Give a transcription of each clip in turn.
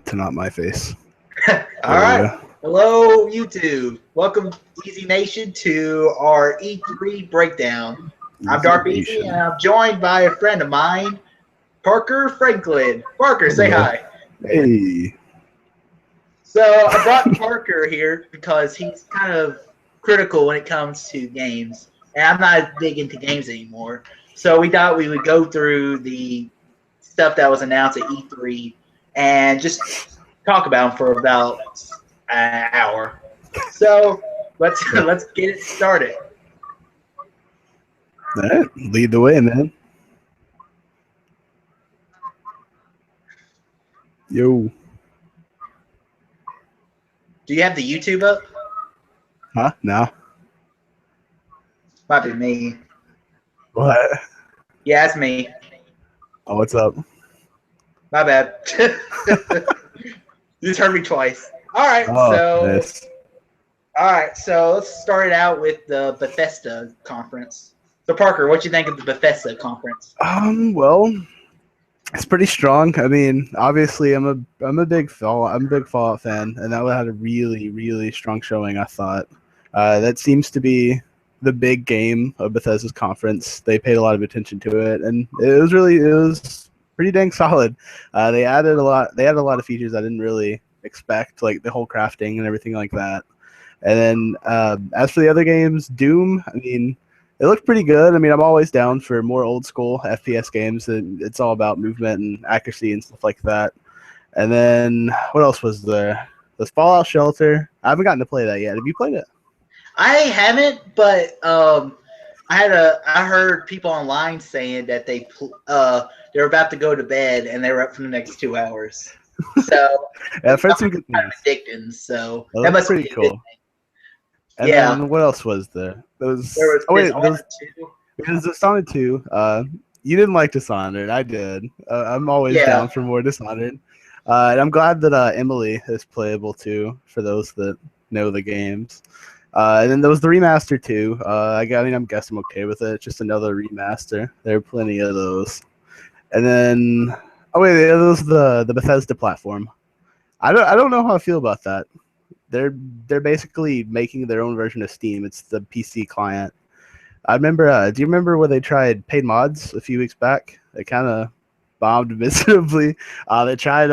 to not my face. All There we right. go. Hello, YouTube. Welcome, Easy Nation, to our E3 breakdown. I'm Easy Dark Easy, and Nation. I'm joined by a friend of mine, Parker Franklin. Parker, say Hello. hi. Hey. So I brought Parker here because he's kind of critical when it comes to games, and I'm not big into games anymore. So we thought we would go through the stuff that was announced at E3 and just talk about them for about an hour. So let's get it started. All right. Lead the way, man. Yo. Do you have the YouTube up? Huh? No. Might be me. What? Yeah, it's me. Oh, what's up? My bad. You just heard me twice. All right, Oh, nice. so let's start it out with the Bethesda conference. So Parker, what you think of the Bethesda conference? Well, it's pretty strong. I mean, obviously, I'm a big Fallout fan, and that had a really strong showing. I thought that seems to be the big game of Bethesda's conference. They paid a lot of attention to it, and it was pretty dang solid. They added a lot. They added a lot of features I didn't really expect, like the whole crafting and everything like that. And then as for the other games, Doom, I mean, it looked pretty good. I mean, I'm always down for more old school FPS games, and it's all about movement and accuracy and stuff like that. And then what else was there? There's Fallout Shelter. I haven't gotten to play that yet. Have you played it? I haven't, but I heard people online saying that they're about to go to bed and they were up for the next 2 hours. So Yeah, I've heard some I'm good kind of things. addicting. So That that looks must pretty be a good cool. thing. And Yeah, then what else was there? there was Dishonored too. There's Dishonored 2. You didn't like Dishonored. I did. I'm always Yeah, down for more Dishonored. And I'm glad that Emily is playable too, for those that know the games. And then there was the remaster too. I'm guessing I'm okay with it. It's just another remaster. There are plenty of those. And then, oh wait, there was the Bethesda platform. I don't know how I feel about that. They're basically making their own version of Steam. It's the PC client. I remember. Do you remember when they tried paid mods a few weeks back? They kind of bombed miserably. They tried.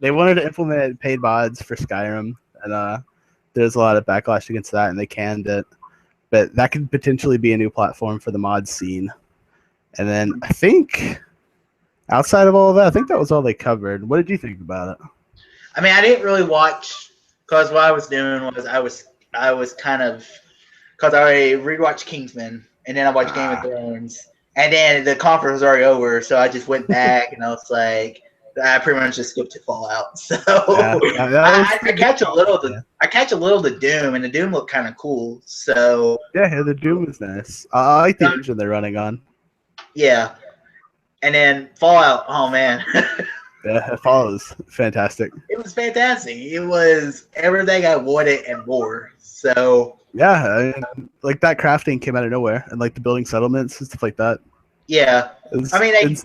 They wanted to implement paid mods for Skyrim, and there's a lot of backlash against that, and they canned it. But that could potentially be a new platform for the mod scene. And then I think outside of all of that, I think that was all they covered. What did you think about it? I mean, I didn't really watch because what I was doing was I was kind of because I already rewatched Kingsman and then I watched Game of Ah, Thrones and then the conference was already over, so I just went back and I was like, I pretty much just skipped to Fallout. So yeah, that was I pretty good. catch a little of Yeah. the Doom, and the Doom looked kind of cool. So Yeah, the Doom is nice. I like the engine they're running on. yeah, and then Fallout. Oh man. Yeah, it follows. Fantastic. It was fantastic. It was everything I wanted and more. So Yeah, I mean, like that crafting came out of nowhere, and like the building settlements and stuff like that. yeah, I It's, mean, it's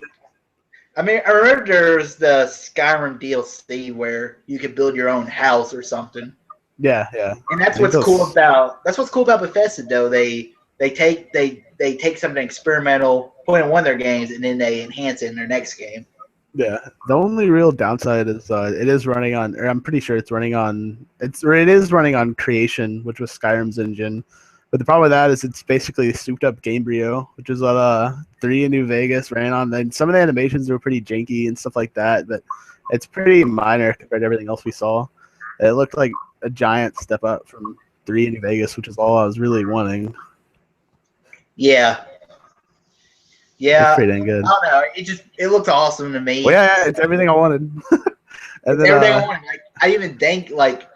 I remember there's the Skyrim DLC where you could build your own house or something, yeah. and I think those. that's what's cool about Bethesda though. They take something experimental, put it in one of their games, and then they enhance it in their next game. Yeah, the only real downside is it is running on, or I'm pretty sure it is running on Creation, which was Skyrim's engine. But the problem with that is it's basically souped up Gamebryo, which is what 3 in New Vegas ran on. And some of the animations were pretty janky and stuff like that, but it's pretty minor compared to everything else we saw. It looked like a giant step up from 3 in New Vegas, which is all I was really wanting. Yeah, It's yeah. pretty dang good. I don't know. It looked awesome to Well, me. yeah, it's everything I wanted. And It's then everything I wanted. Like I even think like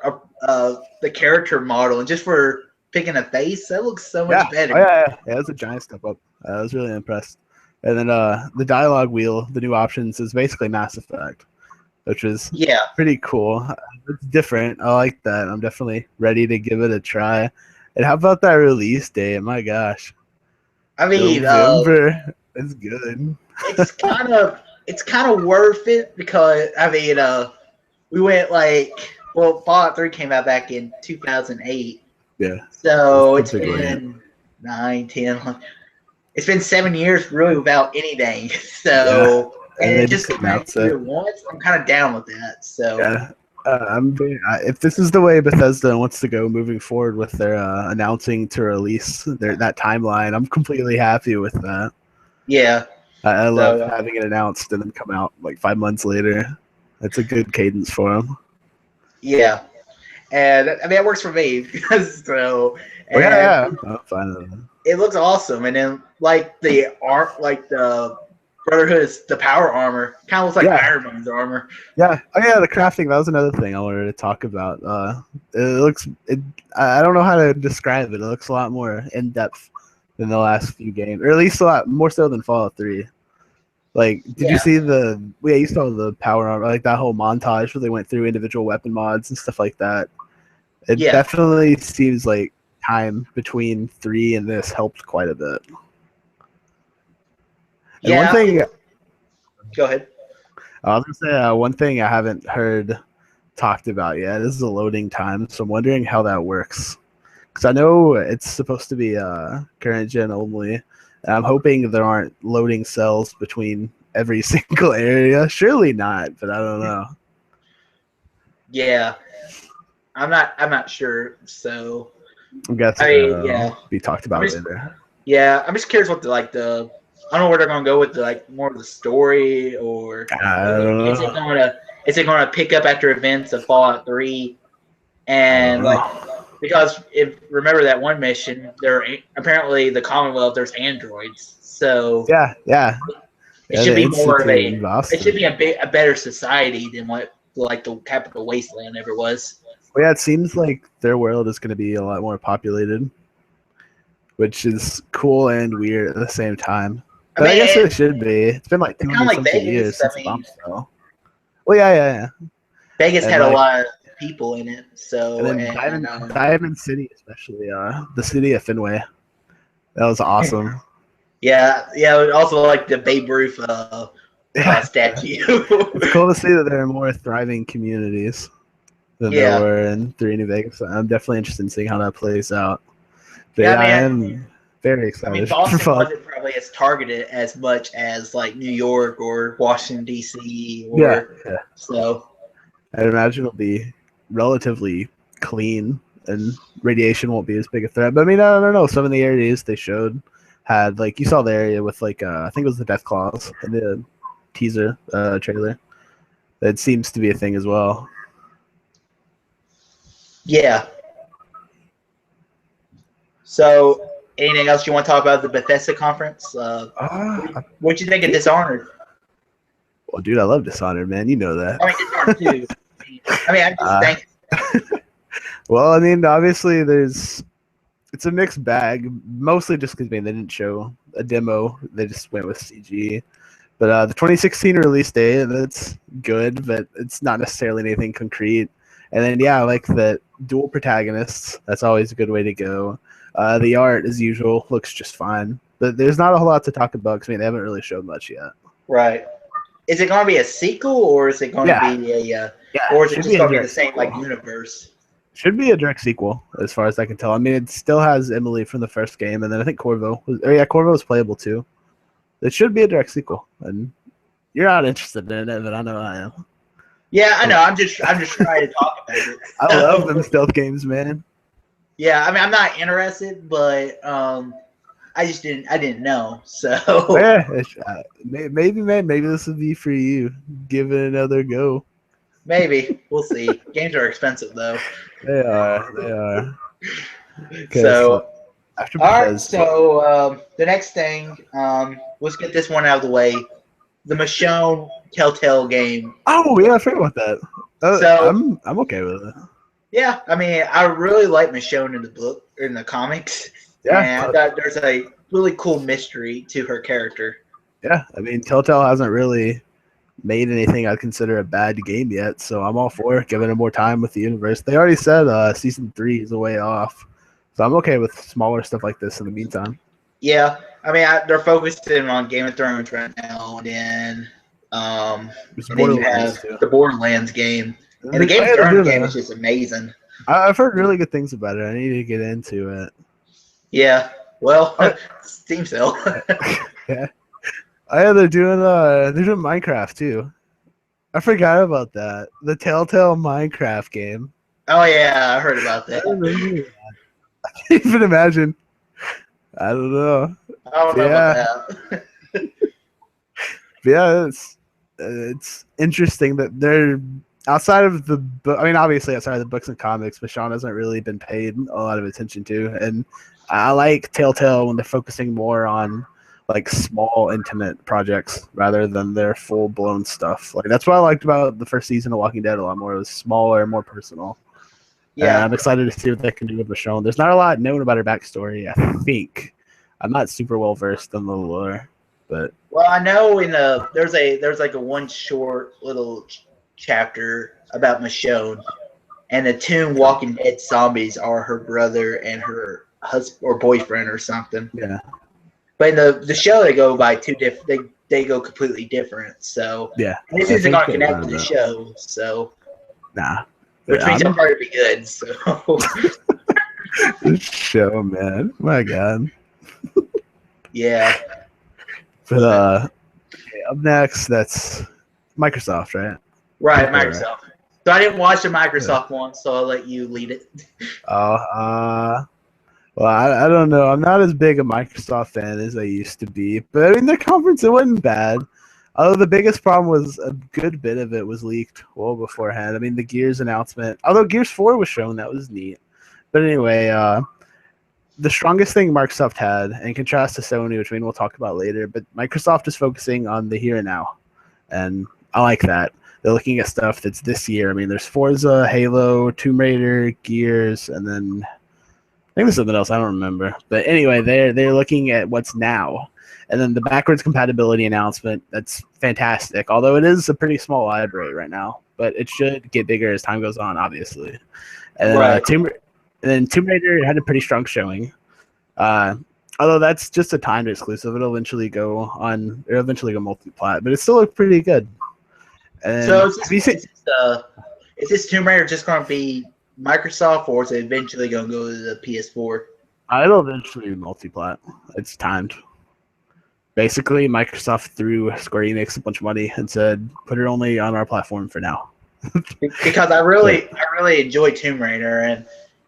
the character model, and just for picking a face, that looks so yeah, much better. it was a giant step up. I was really impressed. And then the dialogue wheel, the new options is basically Mass Effect, which is Yeah, pretty cool. It's different. I like that. I'm definitely ready to give it a try. And how about that release date? My gosh, I mean, November. It's good. it's kind of worth it because I mean, we went Fallout 3 came out back in 2008. Yeah. So it's big been 9, 10. It's been 7 years really without anything. Yeah. So And and they it just just came out announced it. once. I'm kind of down with that. So Yeah. If this is the way Bethesda wants to go moving forward with their announcing to release that timeline, I'm completely happy with that. yeah. I love So having it announced and then come out like 5 months later. That's a good cadence for them. yeah. And I mean, it works for me. So, Oh, and yeah. I'm fine with it. it looks awesome. And then, the art, the Brotherhood, the power armor, kind of looks like Yeah. Iron Man's armor. Yeah. Oh, yeah. The crafting. That was another thing I wanted to talk about. It looks. I don't know how to describe it. It looks a lot more in depth than the last few games, or at least a lot more so than Fallout 3. Like, did you see you saw the power armor, like that whole montage where they went through individual weapon mods and stuff like that. It definitely seems like time between 3 and this helped quite a bit. And one thing, Go ahead. I was gonna say one thing I haven't heard talked about yet is the loading time. So I'm wondering how that works, because I know it's supposed to be current gen only. And I'm hoping there aren't loading cells between every single area. Surely not, but I don't know. Yeah, I'm not sure. So I'm guessing be talked about later. Yeah, I'm just curious what I don't know where they're gonna go with more of the story, or I don't know. Is it gonna pick up after events of Fallout 3? And because if remember that one mission, apparently the Commonwealth, there's androids, so yeah. It should be more of it should be a better society than what the Capital Wasteland ever was. Well, yeah, it seems like their world is going to be a lot more populated, which is cool and weird at the same time. But I guess it should be. It's been like 200-something years since the bomb fell. Well, yeah. Vegas had a lot of people in it, so and then Diamond City, especially the city of Fenway, that was awesome. Yeah. Also, the Babe Ruth statue. It's cool to see that there are more thriving communities than there were in 3 New Vegas. I'm definitely interested in seeing how that plays out. But I am very excited. I mean, Boston wasn't probably as targeted as much as New York or Washington D.C. So I'd imagine it'll be relatively clean and radiation won't be as big a threat. But I mean, I don't know. Some of the areas they showed had you saw the area with I think it was the Death Claws in the teaser trailer. That seems to be a thing as well. Yeah. So, anything else you want to talk about the Bethesda conference? What'd you think of Dishonored? Well, dude, I love Dishonored, man. You know that. I mean, Dishonored too. I just think. Well, I mean, obviously, it's a mixed bag. Mostly just because they didn't show a demo; they just went with CG. But the 2016 release date, that's good, but it's not necessarily anything concrete. And then, I like the dual protagonists. That's always a good way to go. The art, as usual, looks just fine. But there's not a whole lot to talk about because they haven't really showed much yet. Right. Is it going to be a sequel, or is it going to be or is it just going to be the same universe? Should be a direct sequel, as far as I can tell. I mean, it still has Emily from the first game, and then I think Corvo. Corvo was playable too. It should be a direct sequel, and you're not interested in it, but I know I am. Yeah, I know. I'm just trying to talk about it. I love them stealth games, man. Yeah, I mean, I'm not interested, but I didn't know. So maybe this would be for you. Give it another go. Maybe we'll see. Games are expensive, though. They are. So, all right. So the next thing, let's get this one out of the way. The Michonne Telltale game. Oh yeah, I forgot about that. So I'm okay with it. Yeah, I mean, I really like Michonne in the comics. Yeah, and I thought there's a really cool mystery to her character. Yeah, I mean, Telltale hasn't really made anything I'd consider a bad game yet, so I'm all for giving it more time with the universe. They already said season 3 is a way off, so I'm okay with smaller stuff like this in the meantime. Yeah, I mean, they're focusing on Game of Thrones right now, and then you have the Borderlands game. And the Game of Thrones game is just amazing. I've heard really good things about it. I need to get into it. Yeah. Well, Steam sale. Yeah. Yeah, they're doing Minecraft too. I forgot about that. The Telltale Minecraft game. Oh yeah, I heard about that. I remember that. I can't even imagine. I don't know. I don't know about that. Yeah, it's interesting that they're outside of the book. I mean, obviously outside of the books and comics, Michonne hasn't really been paid a lot of attention to, and I like Telltale when they're focusing more on like small, intimate projects rather than their full blown stuff. Like that's what I liked about the first season of Walking Dead a lot more. It was smaller, more personal. Yeah, and I'm excited to see what they can do with Michonne. There's not a lot known about her backstory. I think I'm not super well versed in the lore, but well, I know there's like a one short little chapter about Michonne, and the two Walking Dead zombies are her brother and her husband or boyfriend or something. Yeah. But in the show, they go by two different. They go completely different. So yeah, this isn't going to connect to the show. So nah, which means it'll probably be good. So this show, man, my God. Yeah. But up next, that's Microsoft, right? Right, Microsoft. So I didn't watch the Microsoft one, so I'll let you lead it. Well, I don't know. I'm not as big a Microsoft fan as I used to be, but I mean their conference, it wasn't bad. Although the biggest problem was a good bit of it was leaked well beforehand. I mean the Gears announcement, although Gears 4 was shown, that was neat. But anyway, the strongest thing Microsoft had, in contrast to Sony, which we'll talk about later, but Microsoft is focusing on the here and now, and I like that. They're looking at stuff that's this year. I mean, there's Forza, Halo, Tomb Raider, Gears, and then I think there's something else I don't remember. But anyway, they're looking at what's now, and then the backwards compatibility announcement. That's fantastic. Although it is a pretty small library right now, but it should get bigger as time goes on, obviously. And then, right. Tomb Raider had a pretty strong showing. Although that's just a timed exclusive, it'll eventually go multi-plat, but it still looked pretty good. And so is this Tomb Raider just going to be Microsoft, or is it eventually going to go to the PS4? It'll eventually be multi-plat. It's timed. Basically, Microsoft threw Square Enix a bunch of money and said, "Put it only on our platform for now." Because I really enjoy Tomb Raider, and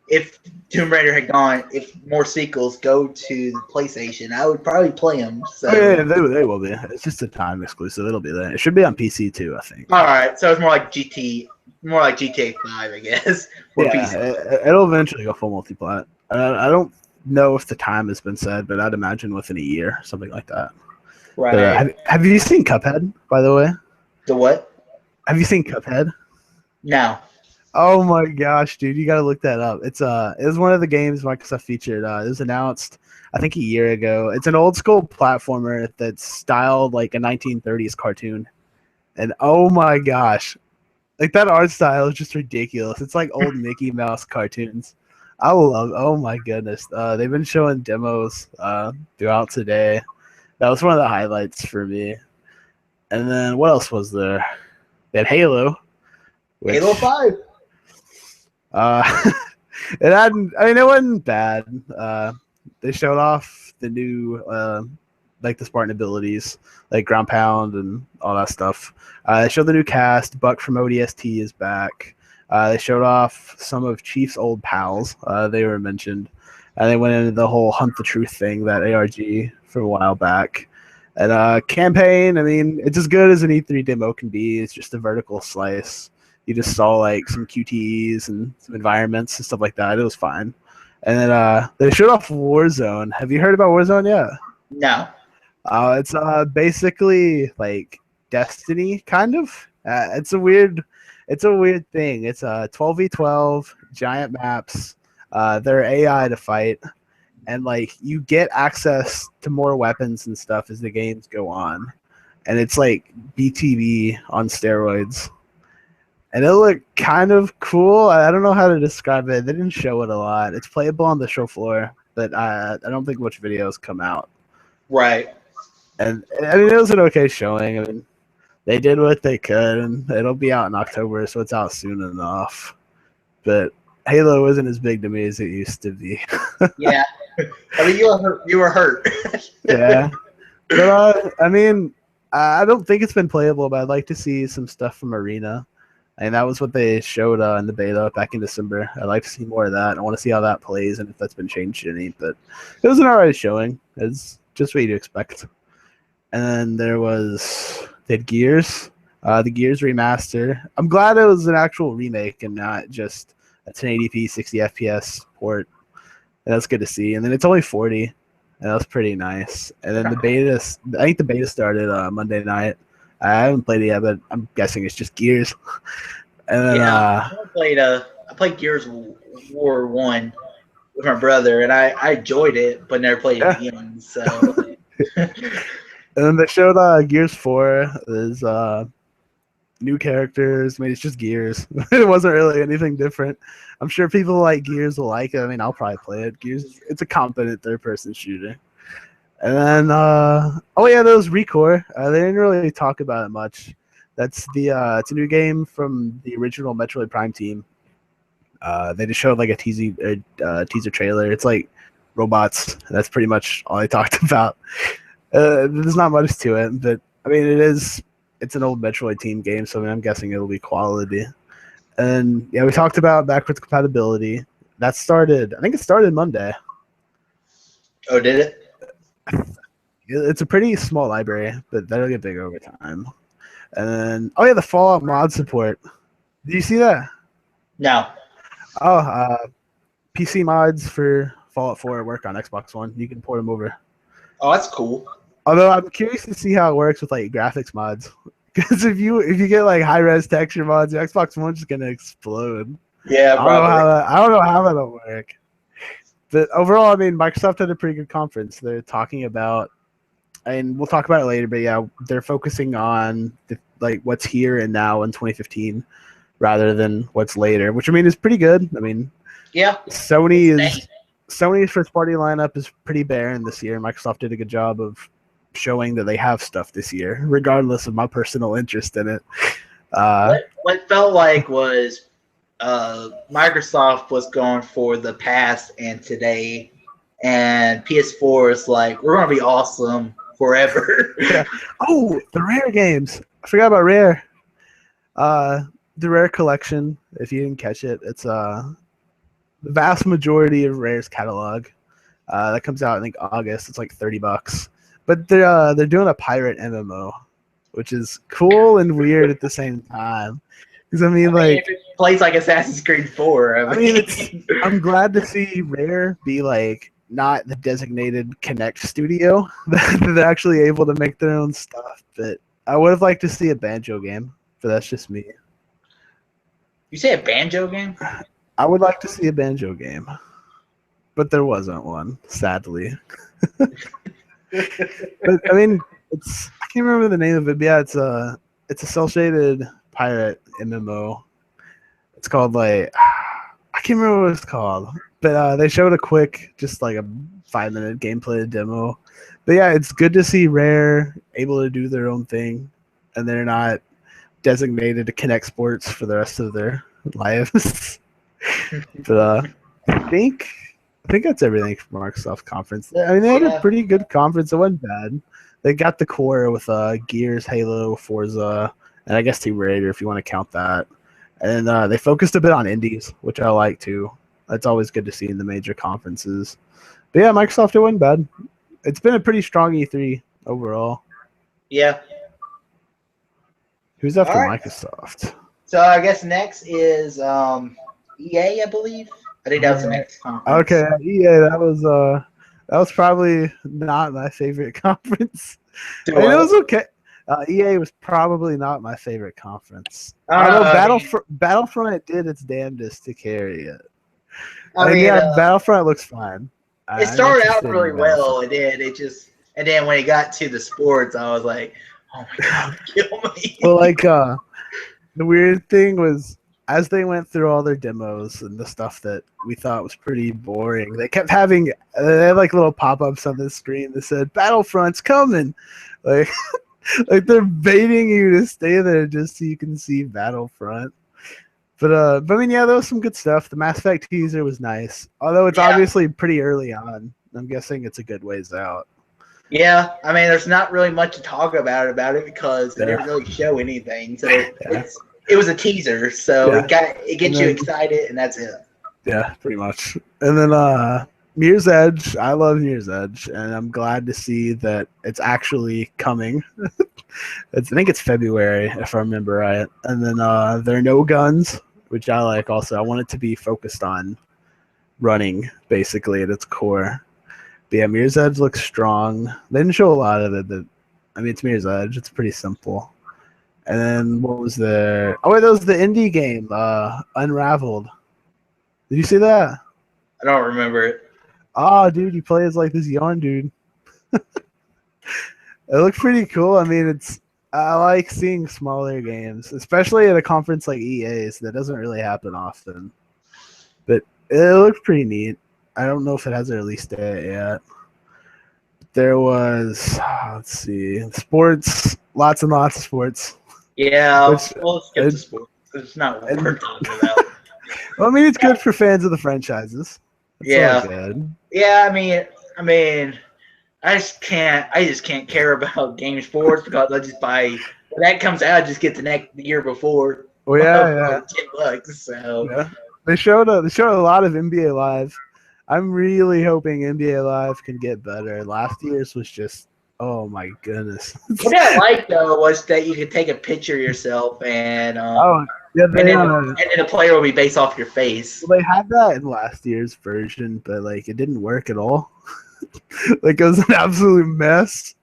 if Tomb Raider had gone, if more sequels go to the PlayStation, I would probably play them. So. Oh, yeah, they will be. It's just a time exclusive. It'll be there. It should be on PC too, I think. All right, so it's more like GTA 5, I guess. Yeah, PC. It'll eventually go full multi-plat. I don't know if the time has been said, but I'd imagine within a year, something like that. Right. Have you seen Cuphead, by the way? The what? Have you seen Cuphead? No. Oh my gosh, dude, you gotta look that up. It was one of the games Microsoft featured. It was announced, I think, a year ago. It's an old school platformer that's styled like a 1930s cartoon. And oh my gosh, like that art style is just ridiculous. It's like old Mickey Mouse cartoons. Oh my goodness. They've been showing demos throughout today. That was one of the highlights for me. And then what else was there? They had Halo. Halo 5. It wasn't bad. They showed off the new like the Spartan abilities, like ground pound and all that stuff. They showed the new cast. Buck from ODST is back. They showed off some of Chief's old pals. They were mentioned. And they went into the whole Hunt the Truth thing, that ARG from a while back. And campaign, I mean, it's as good as an E3 demo can be. It's just a vertical slice. You just saw like some QTEs and some environments and stuff like that. It was fine. And then they showed off Warzone. Have you heard about Warzone yet? No. It's basically like Destiny, kind of. It's a weird thing. It's 12v12 giant maps. They're AI to fight, and like you get access to more weapons and stuff as the games go on, and it's like BTB on steroids. And it looked kind of cool. I don't know how to describe it. They didn't show it a lot. It's playable on the show floor, but I don't think much videos come out. Right. And I mean, it was an okay showing. I mean, They did what they could, and it'll be out in October, so it's out soon enough. But Halo isn't as big to me as it used to be. Yeah, I mean, you were hurt. You were hurt. Yeah, but I mean, I don't think it's been playable, but I'd like to see some stuff from Arena. And that was what they showed in the beta back in December. I'd like to see more of that. I want to see how that plays and if that's been changed any. But it was an alright showing. It's just what you'd expect. And then they had Gears, the Gears remaster. I'm glad it was an actual remake and not just a 1080p 60 FPS port. And that's good to see. And then it's only 40, and that was pretty nice. And then I think the beta started Monday night. I haven't played it yet, but I'm guessing it's just Gears. And then Yeah, I played Gears War 1 with my brother, and I enjoyed it, but never played it again. So. And then they showed Gears 4. There's new characters. I mean, it's just Gears. It wasn't really anything different. I'm sure people like Gears will like it. I mean, I'll probably play it. Gears, it's a competent third-person shooter. And then, oh yeah, there was Recore. They didn't really talk about it much. That's it's a new game from the original Metroid Prime team. They just showed like a teaser trailer. It's like robots. That's pretty much all they talked about. There's not much to it, but I mean, it's an old Metroid team game, so I mean, I'm guessing it'll be quality. And yeah, we talked about backwards compatibility. I think it started Monday. Oh, did it? It's a pretty small library, but that'll get big over time. And then, oh yeah, the Fallout mod support. Did you see that? No. Oh, PC mods for Fallout 4 work on Xbox One. You can port them over. Oh, that's cool. Although I'm curious to see how it works with like graphics mods, because if you get like high res texture mods, your Xbox One's just gonna explode. Yeah, I don't know how that'll work. But overall, I mean, Microsoft had a pretty good conference. They're talking about, and we'll talk about it later. But yeah, they're focusing on like what's here and now in 2015, rather than what's later, which I mean is pretty good. I mean, yeah, Sony's first party lineup is pretty barren this year. Microsoft did a good job of showing that they have stuff this year, regardless of my personal interest in it. What felt like was Microsoft was going for the past and today, and PS4 is like, we're going to be awesome forever. Yeah. Oh, the Rare games. I forgot about Rare. The Rare collection, if you didn't catch it, it's the vast majority of Rare's catalog. That comes out, I think, August. It's like $30. But they're doing a pirate MMO, which is cool and weird at the same time. Because I mean, like, if it plays like Assassin's Creed 4. I mean, I'm glad to see Rare be like not the designated Kinect studio that they're actually able to make their own stuff. But I would have liked to see a Banjo game, but that's just me. You say a Banjo game? I would like to see a Banjo game, but there wasn't one, sadly. But I mean, I can't remember the name of it. But yeah, it's a cel shaded pirate MMO. It's called like I can't remember what it's called, but they showed a quick, just like a 5-minute gameplay demo. But yeah, it's good to see Rare able to do their own thing, and they're not designated to Kinect Sports for the rest of their lives. But I think that's everything from Microsoft conference. I mean, they had a pretty good conference. It wasn't bad. They got the core with Gears, Halo, Forza, and I guess Tomb Raider if you want to count that. And they focused a bit on indies, which I like too. That's always good to see in the major conferences. But yeah, Microsoft, it wasn't bad. It's been a pretty strong E3 overall. Yeah. Who's after Microsoft? So I guess next is EA, I believe. I think that was the next conference. Okay, EA, that was probably not my favorite conference. I mean, it was okay. EA was probably not my favorite conference. Battlefront did its damnedest to carry it. I mean, Battlefront looks fine. It started out really well, and then when it got to the sports, I was like, oh my god, kill me. Well, like the weird thing was, as they went through all their demos and the stuff that we thought was pretty boring, they kept having they had like little pop-ups on the screen that said Battlefront's coming. Like Like they're baiting you to stay there just so you can see Battlefront. But I mean, yeah, there was some good stuff. The Mass Effect teaser was nice, although it's obviously pretty early on. I'm guessing it's a good ways out. Yeah, I mean, there's not really much to talk about it because they didn't really show anything. So it was a teaser, so it gets you excited, and that's it. Yeah, pretty much. And then Mirror's Edge, I love Mirror's Edge, and I'm glad to see that it's actually coming. I think it's February, if I remember right. And then there are no guns, which I like also. I want it to be focused on running, basically, at its core. But yeah, Mirror's Edge looks strong. They didn't show a lot of it, but I mean, it's Mirror's Edge. It's pretty simple. And then what was there? Oh, wait, that was the indie game, Unraveled. Did you see that? I don't remember it. Oh, dude, you play as like this yarn dude. It looks pretty cool. I mean, I like seeing smaller games, especially at a conference like EA's. That doesn't really happen often. But it looks pretty neat. I don't know if it has a release date yet. There was, let's see, sports, lots and lots of sports. Yeah, we'll skip the sports. It's not what we're talking about. Well, I mean, it's good for fans of the franchises. It's all good. Yeah, I mean, I just can't care about game sports because I just buy when that comes out. I just get the year before. Oh yeah, $10. So yeah. They showed a lot of NBA Live. I'm really hoping NBA Live can get better. Last year's was just, oh my goodness. What I liked though was that you could take a picture of yourself and and then the player will be based off your face. Well, they had that in last year's version, but like it didn't work at all. Like it was an absolute mess.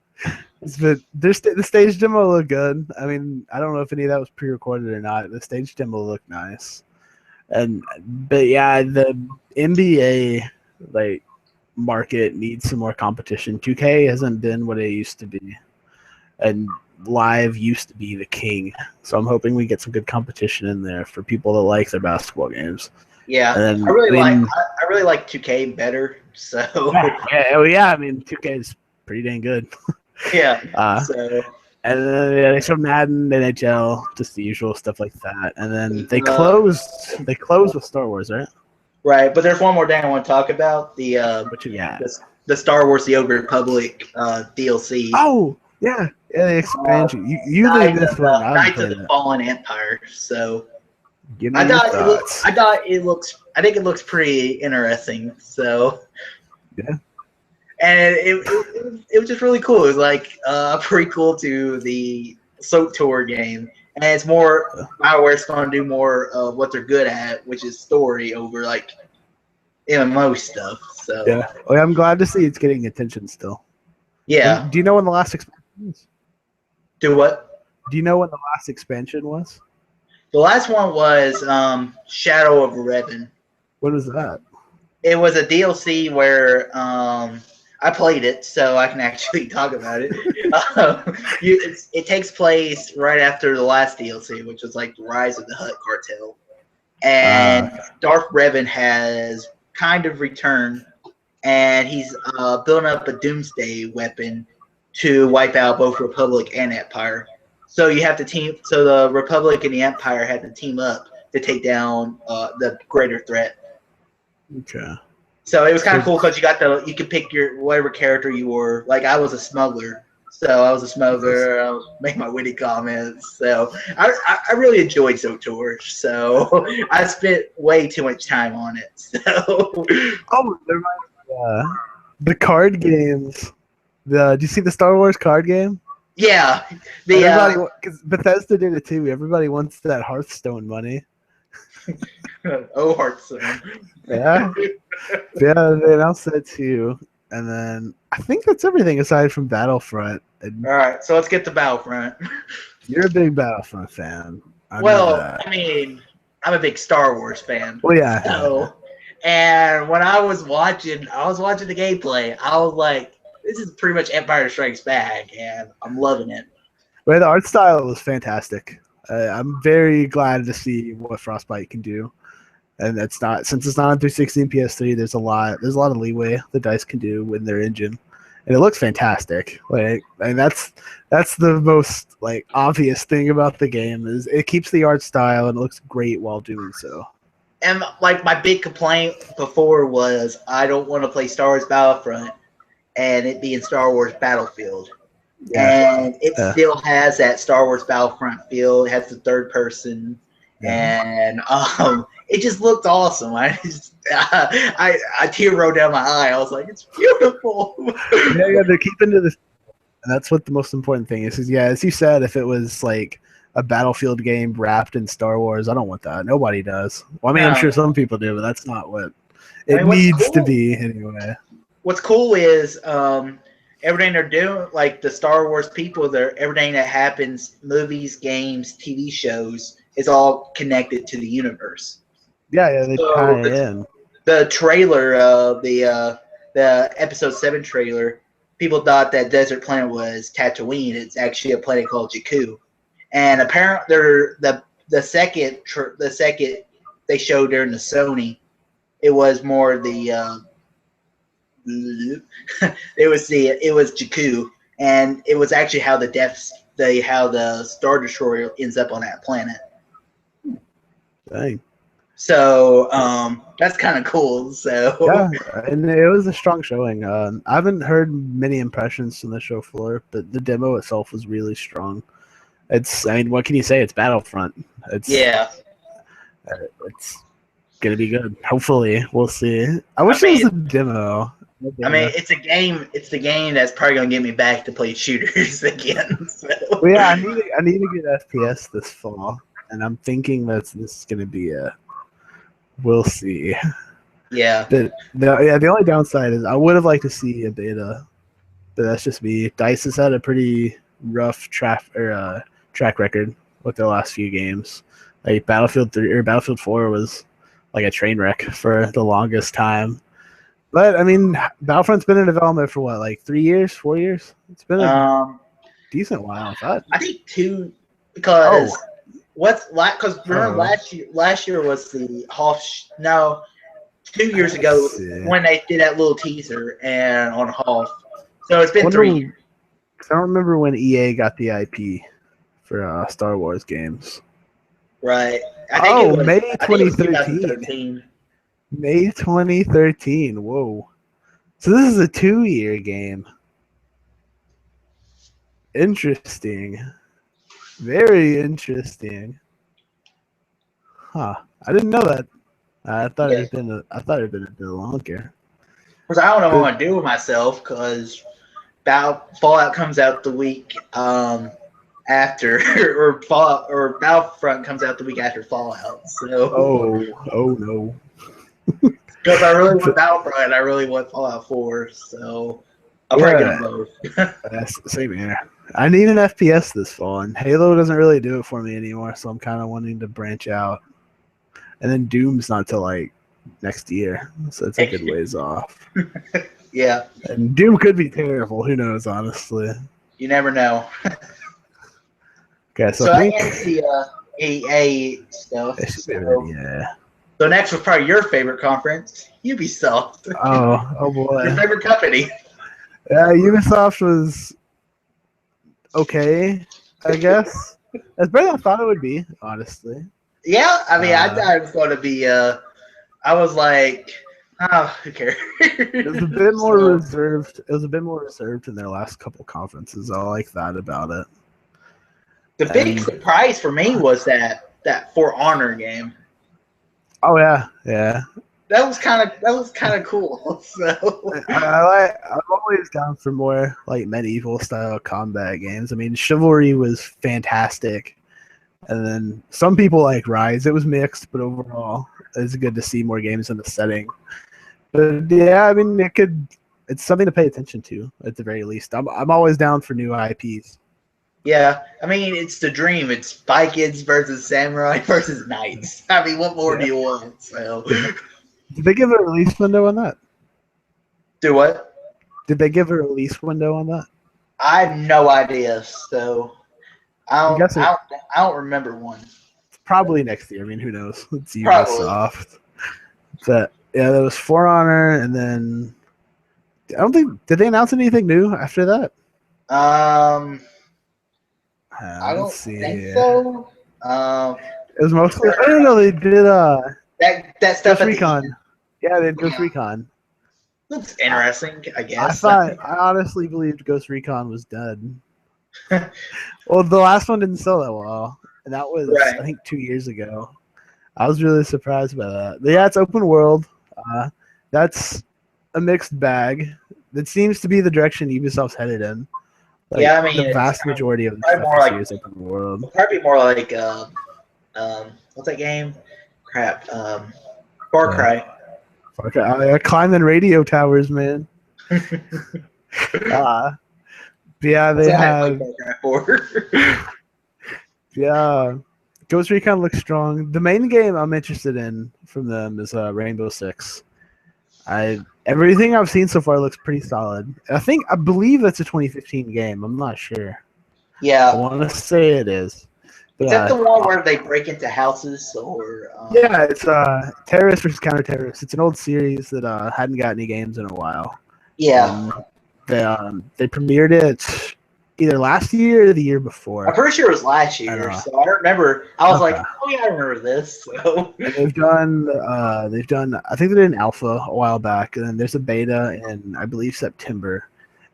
But the stage demo looked good. I mean, I don't know if any of that was pre-recorded or not. The stage demo looked nice. But yeah, the NBA like market needs some more competition. 2K hasn't been what it used to be, and Live used to be the king. So I'm hoping we get some good competition in there for people that like their basketball games. Yeah, I really like 2K better. So I mean 2K is pretty dang good. Yeah. And then they showed Madden, NHL, just the usual stuff like that. And then they closed with Star Wars, right? Right, but there's one more thing I want to talk about. The Star Wars The Old Republic DLC. Oh, yeah, the expansion. You think this one? Knights of the Fallen Empire. So I think it looks pretty interesting. So yeah. And it was just really cool. It was like a prequel to the SWTOR game. And it's more BioWare's going to do more of what they're good at, which is story over like MMO stuff. So yeah, I'm glad to see it's getting attention still. Yeah. Do you know when the last expansion was? Do what? Do you know when the last expansion was? The last one was Shadow of Revan. What was that? It was a DLC where I played it, so I can actually talk about it. It takes place right after the last DLC, which was like the Rise of the Hutt Cartel. And Darth Revan has kind of returned, and he's building up a doomsday weapon to wipe out both Republic and Empire. So you have to team. So the Republic and the Empire had to team up to take down the greater threat. Okay. So it was kind of cool because you could pick your whatever character you were. Like I was a smuggler, so I was a smuggler. I was making my witty comments. So I really enjoyed SWTOR. So I spent way too much time on it. So the card games. Do you see the Star Wars card game? Yeah, because Bethesda did it too. Everybody wants that Hearthstone money. Oh, Hearthstone. Yeah. Yeah, they announced that too. And then I think that's everything aside from Battlefront. All right, so let's get to Battlefront. You're a big Battlefront fan. I mean, I'm a big Star Wars fan. Well, yeah. So, and when I was watching the gameplay, I was like, this is pretty much Empire Strikes Back, and I'm loving it. Well, the art style was fantastic. I'm very glad to see what Frostbite can do. And since it's not on 360 and PS3, there's a lot of leeway the DICE can do with their engine. and it looks fantastic. Like, and that's the most like obvious thing about the game is it keeps the art style and it looks great while doing so. And like my big complaint before was I don't want to play Star Wars Battlefront and it being Star Wars Battlefield. Yeah. And it still has that Star Wars Battlefront feel. It has the third person, and it just looked awesome. I tear rolled down my eye. I was like, it's beautiful. Yeah, they're keeping to this. And that's what the most important thing is. Yeah, as you said, if it was like a Battlefield game wrapped in Star Wars, I don't want that. Nobody does. Well, I mean, I'm sure some people do, but that's not what it needs to be anyway. What's cool is everything they're doing, like the Star Wars people, everything that happens, movies, games, TV shows, is all connected to the universe. Yeah, they tie in. The trailer, the Episode 7 trailer, people thought that Desert Planet was Tatooine. It's actually a planet called Jakku. And apparently, the second they showed during the Sony, it was more the it was Jakku, and it was actually how the Star Destroyer ends up on that planet. Dang. So that's kind of cool. So yeah, and it was a strong showing. I haven't heard many impressions from the show floor, but the demo itself was really strong. I mean, what can you say? It's Battlefront. It's gonna be good. Hopefully, we'll see. I wish it was a demo. I mean, it's a game. It's the game that's probably gonna get me back to play shooters again. So. Well, yeah, I need to get FPS this fall, and I'm thinking this is gonna be we'll see. Yeah. The only downside is I would have liked to see a beta, but that's just me. DICE has had a pretty rough track record with their last few games. Like Battlefield 3 or Battlefield 4 was like a train wreck for the longest time. But I mean, Battlefront's been in development for what, like 3 years, 4 years? It's been a decent while. I think 2 because because remember last year was the no 2 years ago when they did that little teaser and on Hoff. So it's been 3 years. I don't remember when EA got the IP for Star Wars games. Right. I think it was May 2013. May 2013. Whoa. So this is a 2-year game. Interesting. Very interesting. Huh. I didn't know that. I thought it had been a bit longer. Because I don't know what I'm gonna do with myself because Fallout comes out the week after, or Battlefront comes out the week after Fallout. So oh no. Because I really want Battlefront and I really want Fallout 4, so I'll probably get them both. Same here. I need an FPS this fall, and Halo doesn't really do it for me anymore, so I'm kind of wanting to branch out. And then Doom's not till like next year, so it's a good ways off. Yeah. And Doom could be terrible. Who knows, honestly. You never know. Okay, so I think the EA stuff. Yeah. So next was probably your favorite conference, Ubisoft. Oh boy. Your favorite company. Yeah, Ubisoft was okay, I guess. It's better than I thought it would be, honestly. Yeah, I mean, I thought it was going to be. I was like, oh, who cares? It was a bit more reserved. It was a bit more reserved in their last couple conferences. I like that about it. The big surprise for me was that For Honor game. Oh yeah. That was kind of cool. So I'm always down for more like medieval style combat games. I mean, Chivalry was fantastic, and then some people like Rise. It was mixed, but overall, it's good to see more games in the setting. But yeah, I mean, it's something to pay attention to at the very least. I'm always down for new IPs. Yeah, I mean, it's the dream. It's Vikings versus Samurai versus Knights. I mean, what more do you want? So. Did they give a release window on that? Do what? Did they give a release window on that? I have no idea. So I don't remember one. Probably next year. I mean, who knows? It's Ubisoft. But yeah, there was For Honor, and then I don't think did they announce anything new after that? I Let's don't see think here. so. It was mostly. I don't know. They did That stuff Ghost at the Recon. end. Yeah, they did Ghost Yeah. Recon. Looks interesting, I I guess. thought I honestly believed Ghost Recon was dead. Well, the last one didn't sell that well, and that was I Right. think 2 years ago. I was really surprised by that. But yeah, it's open world. That's a mixed bag. That seems to be the direction Ubisoft's headed in. Like Yeah, I the mean, it's vast majority of the probably stuff more you see like is open world. probably more like what's that game? Crap. Far Cry. Fuck, climbing radio towers, man. Uh, yeah, That's they what I play have. Far Cry for. Yeah, Ghost Recon looks strong. The main game I'm interested in from them is Rainbow Six. Everything I've seen so far looks pretty solid. I believe that's a 2015 game. I'm not sure. I Yeah. want to say it is. But Is that the one where they break into houses or? yeah, it's terrorist versus counter terrorist. It's an old series that hadn't got any games in a while, Yeah. and they premiered it either last year or the year I'm before. pretty sure it was last year, so I don't remember. I was like, Okay. oh yeah, I remember this. So And they've done I think they did an alpha a while back, and then there's a beta in I believe September,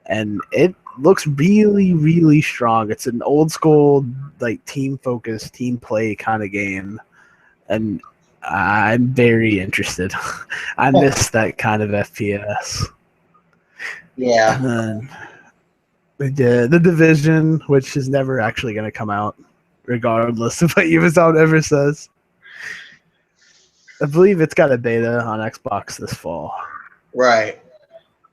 and it looks really really strong. It's an old school like team focused team play kind of game, and I'm very interested. I miss that kind of FPS. yeah. And then they did the Division, which is never actually going to come out, regardless of what Ubisoft ever says. I believe it's got a beta on Xbox this fall. Right.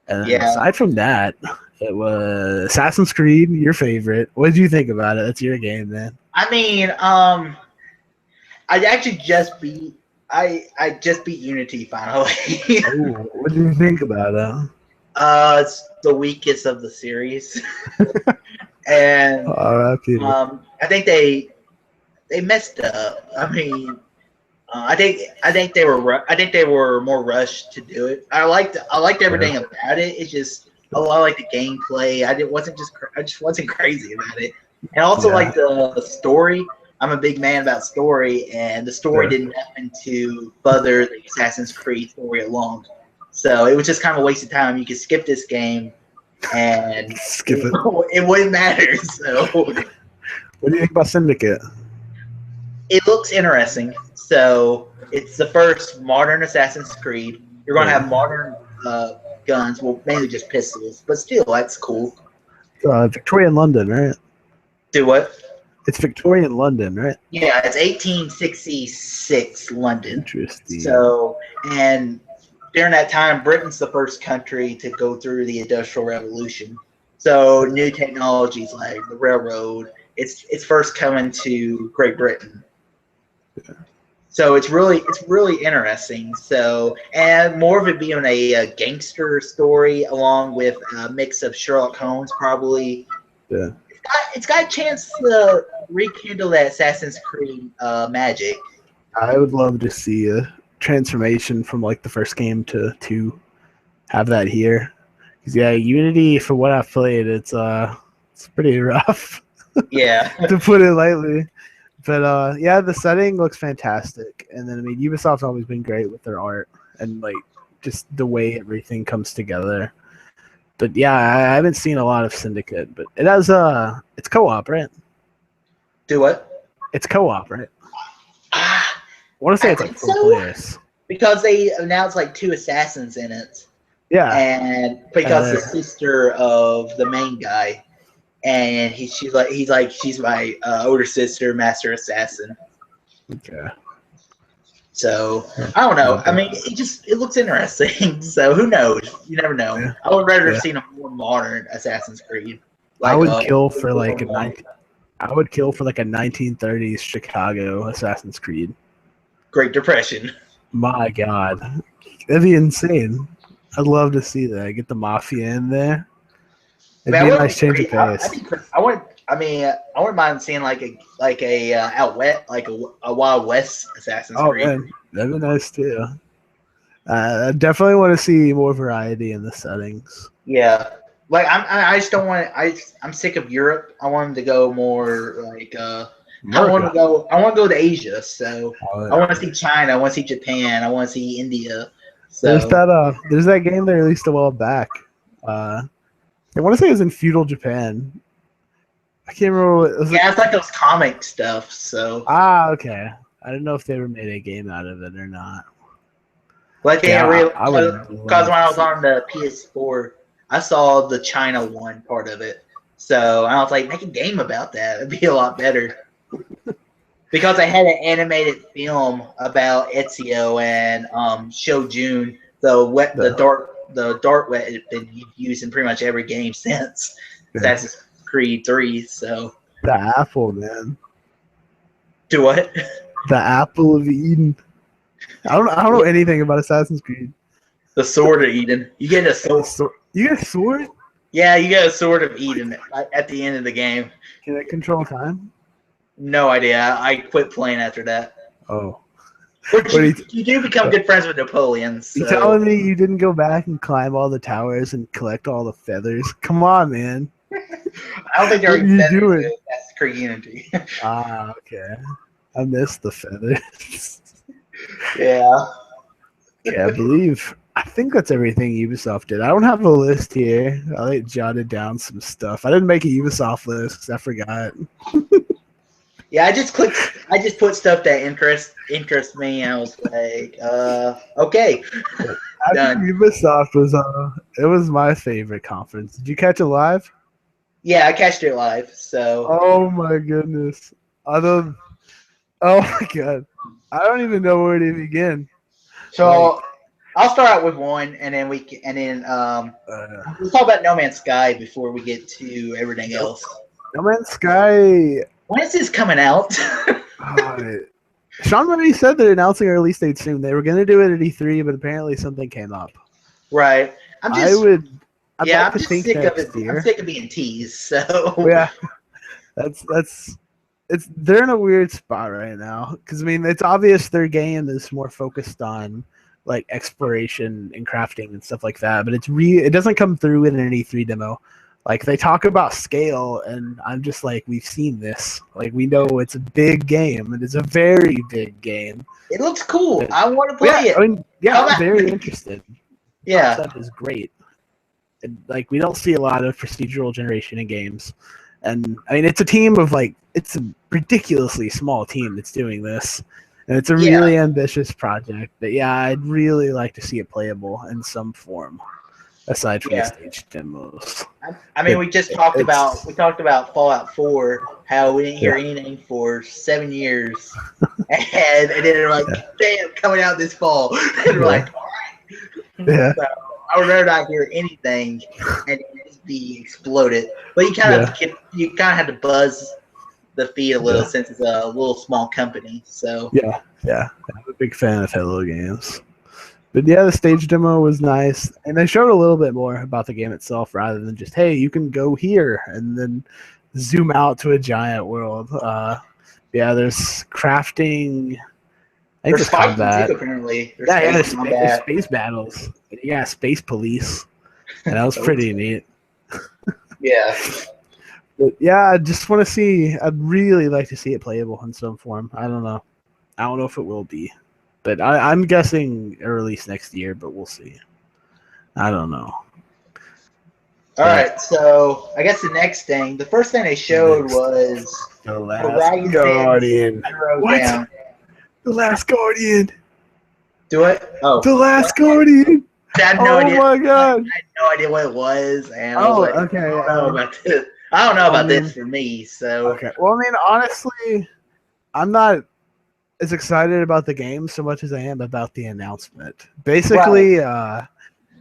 And then Yeah. aside from that, it was Assassin's Creed, your favorite. What did you think about it? That's your game, man. I mean, I actually just beat. I just beat Unity finally. Oh, what did you think about it? It's the weakest of the series, and R.I.P. I think they messed up. I mean, I think they were more rushed to do it. I liked everything about it. It's just a lot like the gameplay. I just wasn't crazy about it, and also like the story. I'm a big man about story, and the story did nothing to further the Assassin's Creed story along. So it was just kind of a waste of time. You could skip this game, and Skip it. it wouldn't matter. So what do you think about Syndicate? it looks interesting. So it's the first modern Assassin's Creed. You're going to have modern guns, well, mainly just pistols, but still, that's cool. Victorian London, right? Do what? It's Victorian London, right? Yeah, it's 1866 London. Interesting. So, and during that time, Britain's the first country to go through the Industrial Revolution. So new technologies like the railroad, it's first coming to Great Britain. So it's really interesting. So, and more of it being a gangster story along with a mix of Sherlock Holmes, probably. Yeah. It's got a chance to rekindle that Assassin's Creed magic. I would love to see a transformation from like the first game to 2. Have that here. Because yeah, Unity, for what I've played, it's pretty rough. Yeah. To put it lightly. But yeah, the setting looks fantastic. And then I mean Ubisoft's always been great with their art and like just the way everything comes together. But yeah, I haven't seen a lot of Syndicate, but it has it's co-op, right? Do what? It's co-op, right? I want to say it's like 4 players. Because they announced like 2 assassins in it. Yeah. And because the sister of the main guy, and he's like she's my older sister, master assassin. Okay. So I don't know. I mean, it looks interesting. So who knows? You never know. Yeah. I would rather have seen a more modern Assassin's Creed. Like, I would kill for like a 1930s Chicago Assassin's Creed. Great Depression. My God, that'd be insane. I'd love to see that. Get the mafia in there. It'd be a nice change of pace. I wouldn't mind seeing like a out west, like a Wild West Assassin's Creed. Man, that'd be nice too. I definitely want to see more variety in the settings. Yeah, like I just don't want. I'm sick of Europe. I want them to go more like. America. I want to go to Asia. So I Oh, want to see China. I want to see Japan. I want to see India. there's So that game they released a while back. I want to say it was in feudal Japan. I can't remember what it was. yeah, it's like those comic stuff. So Okay. I didn't know if they ever made a game out of it or not. like they Yeah, real I would because love when to I was see. on the PS4, I saw the China one part of it. So I was like, make a game about that. It'd be a lot better. Because I had an animated film about Ezio and Shojun, the dart wet had been used in pretty much every game since Assassin's Creed 3. So The apple, man. do what? The apple of Eden. I don't know anything about Assassin's Creed. The Sword of Eden. You get a sword. You get a sword? Yeah, you get a Sword of Eden at the end of the game. Can it control time? No idea. I quit playing after that. Oh. But you do become good friends with Napoleon. So. You telling me you didn't go back and climb all the towers and collect all the feathers? Come on, man. I don't think there what are are you doing? That's Creed Unity. Okay. I missed the feathers. Yeah. Yeah, I think that's everything Ubisoft did. I don't have a list here. I like jotted down some stuff. I didn't make a Ubisoft list because I forgot. Yeah, I just put stuff that interests me, and I was like, okay. I think Ubisoft was it was my favorite conference. Did you catch it live? Yeah, I catched it live. So. Oh my goodness! Oh my god! I don't even know where to begin. So I'll start out with one, and then we'll talk about No Man's Sky before we get to everything else. No Man's Sky. When is this coming out? Sean already said they're announcing a release date soon. They were going to do it at E3, but apparently something came up. Right. I'm just sick of it. I'm sick of being teased. So yeah, they're in a weird spot right now because I mean it's obvious their game is more focused on like exploration and crafting and stuff like that, but it doesn't come through in an E3 demo. Like they talk about scale, and I'm just like, we've seen this. Like we know it's a big game, and it's a very big game. It looks cool. I want to play it. I mean, I'm very interested. Yeah, that is great. And, like we don't see a lot of procedural generation in games, and I mean it's a team of it's a ridiculously small team that's doing this, and it's a really ambitious project. But yeah, I'd really like to see it playable in some form. Aside from the stage demos. I mean, we talked about Fallout 4, how we didn't hear anything for 7 years, and then they're like, "Damn, coming out this fall," and we're like, "All right." Yeah. So I would rather not hear anything and just be exploded. But you kind of have to buzz the feed a little since it's a little small company. So yeah, I'm a big fan of Hello Games. But yeah, the stage demo was nice, and they showed a little bit more about the game itself rather than just, hey, you can go here and then zoom out to a giant world. There's crafting. I think there's combat. Too, apparently. There's space battles. Yeah, space police. And that was pretty neat. Yeah. But yeah, I just want to see. I'd really like to see it playable in some form. I don't know. I don't know if it will be. But I'm guessing a release next year, but we'll see. I don't know. All right, so I guess the first thing they showed was The Last Guardian. What? The Last Guardian. Do it? Oh. The Last Guardian. I had no idea. Oh my god. I had no idea what it was. And okay. I don't know about this. I don't know about this for me, so. Okay. Well, I mean, honestly, I'm not as excited about the game so much as I am about the announcement. Basically, Shadow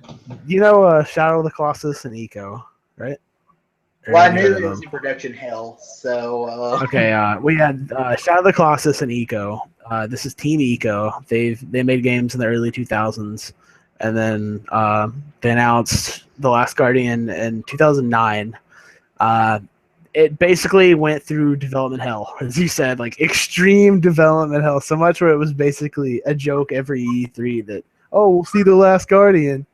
of the Colossus and Eco, right? Well, I knew it was in production hell, so. Okay, we had Shadow of the Colossus and Eco. This is Team Eco. They made games in the early 2000s, and then they announced The Last Guardian in 2009. It basically went through development hell, as you said, like extreme development hell, so much where it was basically a joke every E3 that, oh, we'll see The Last Guardian.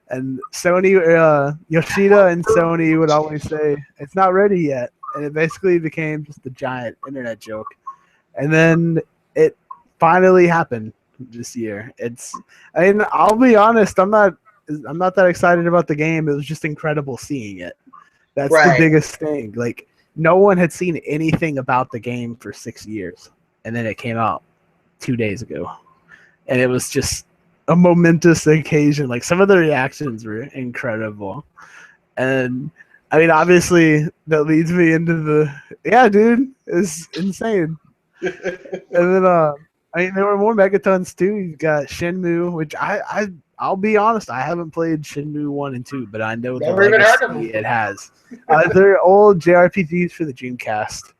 And Sony, Yoshida and Sony would always say, it's not ready yet. And it basically became just a giant internet joke. And then it finally happened this year. I'll be honest, I'm not that excited about the game. It was just incredible seeing it. That's the biggest thing. Like, no one had seen anything about the game for 6 years. And then it came out 2 days ago. And it was just a momentous occasion. Like, some of the reactions were incredible. And I mean, obviously that leads me into dude, it's insane. And then I mean, there were more megatons too. You've got Shenmue, which I'll be honest, I haven't played Shenmue 1 and 2, but I know the legacy it has. They're old JRPGs for the Dreamcast.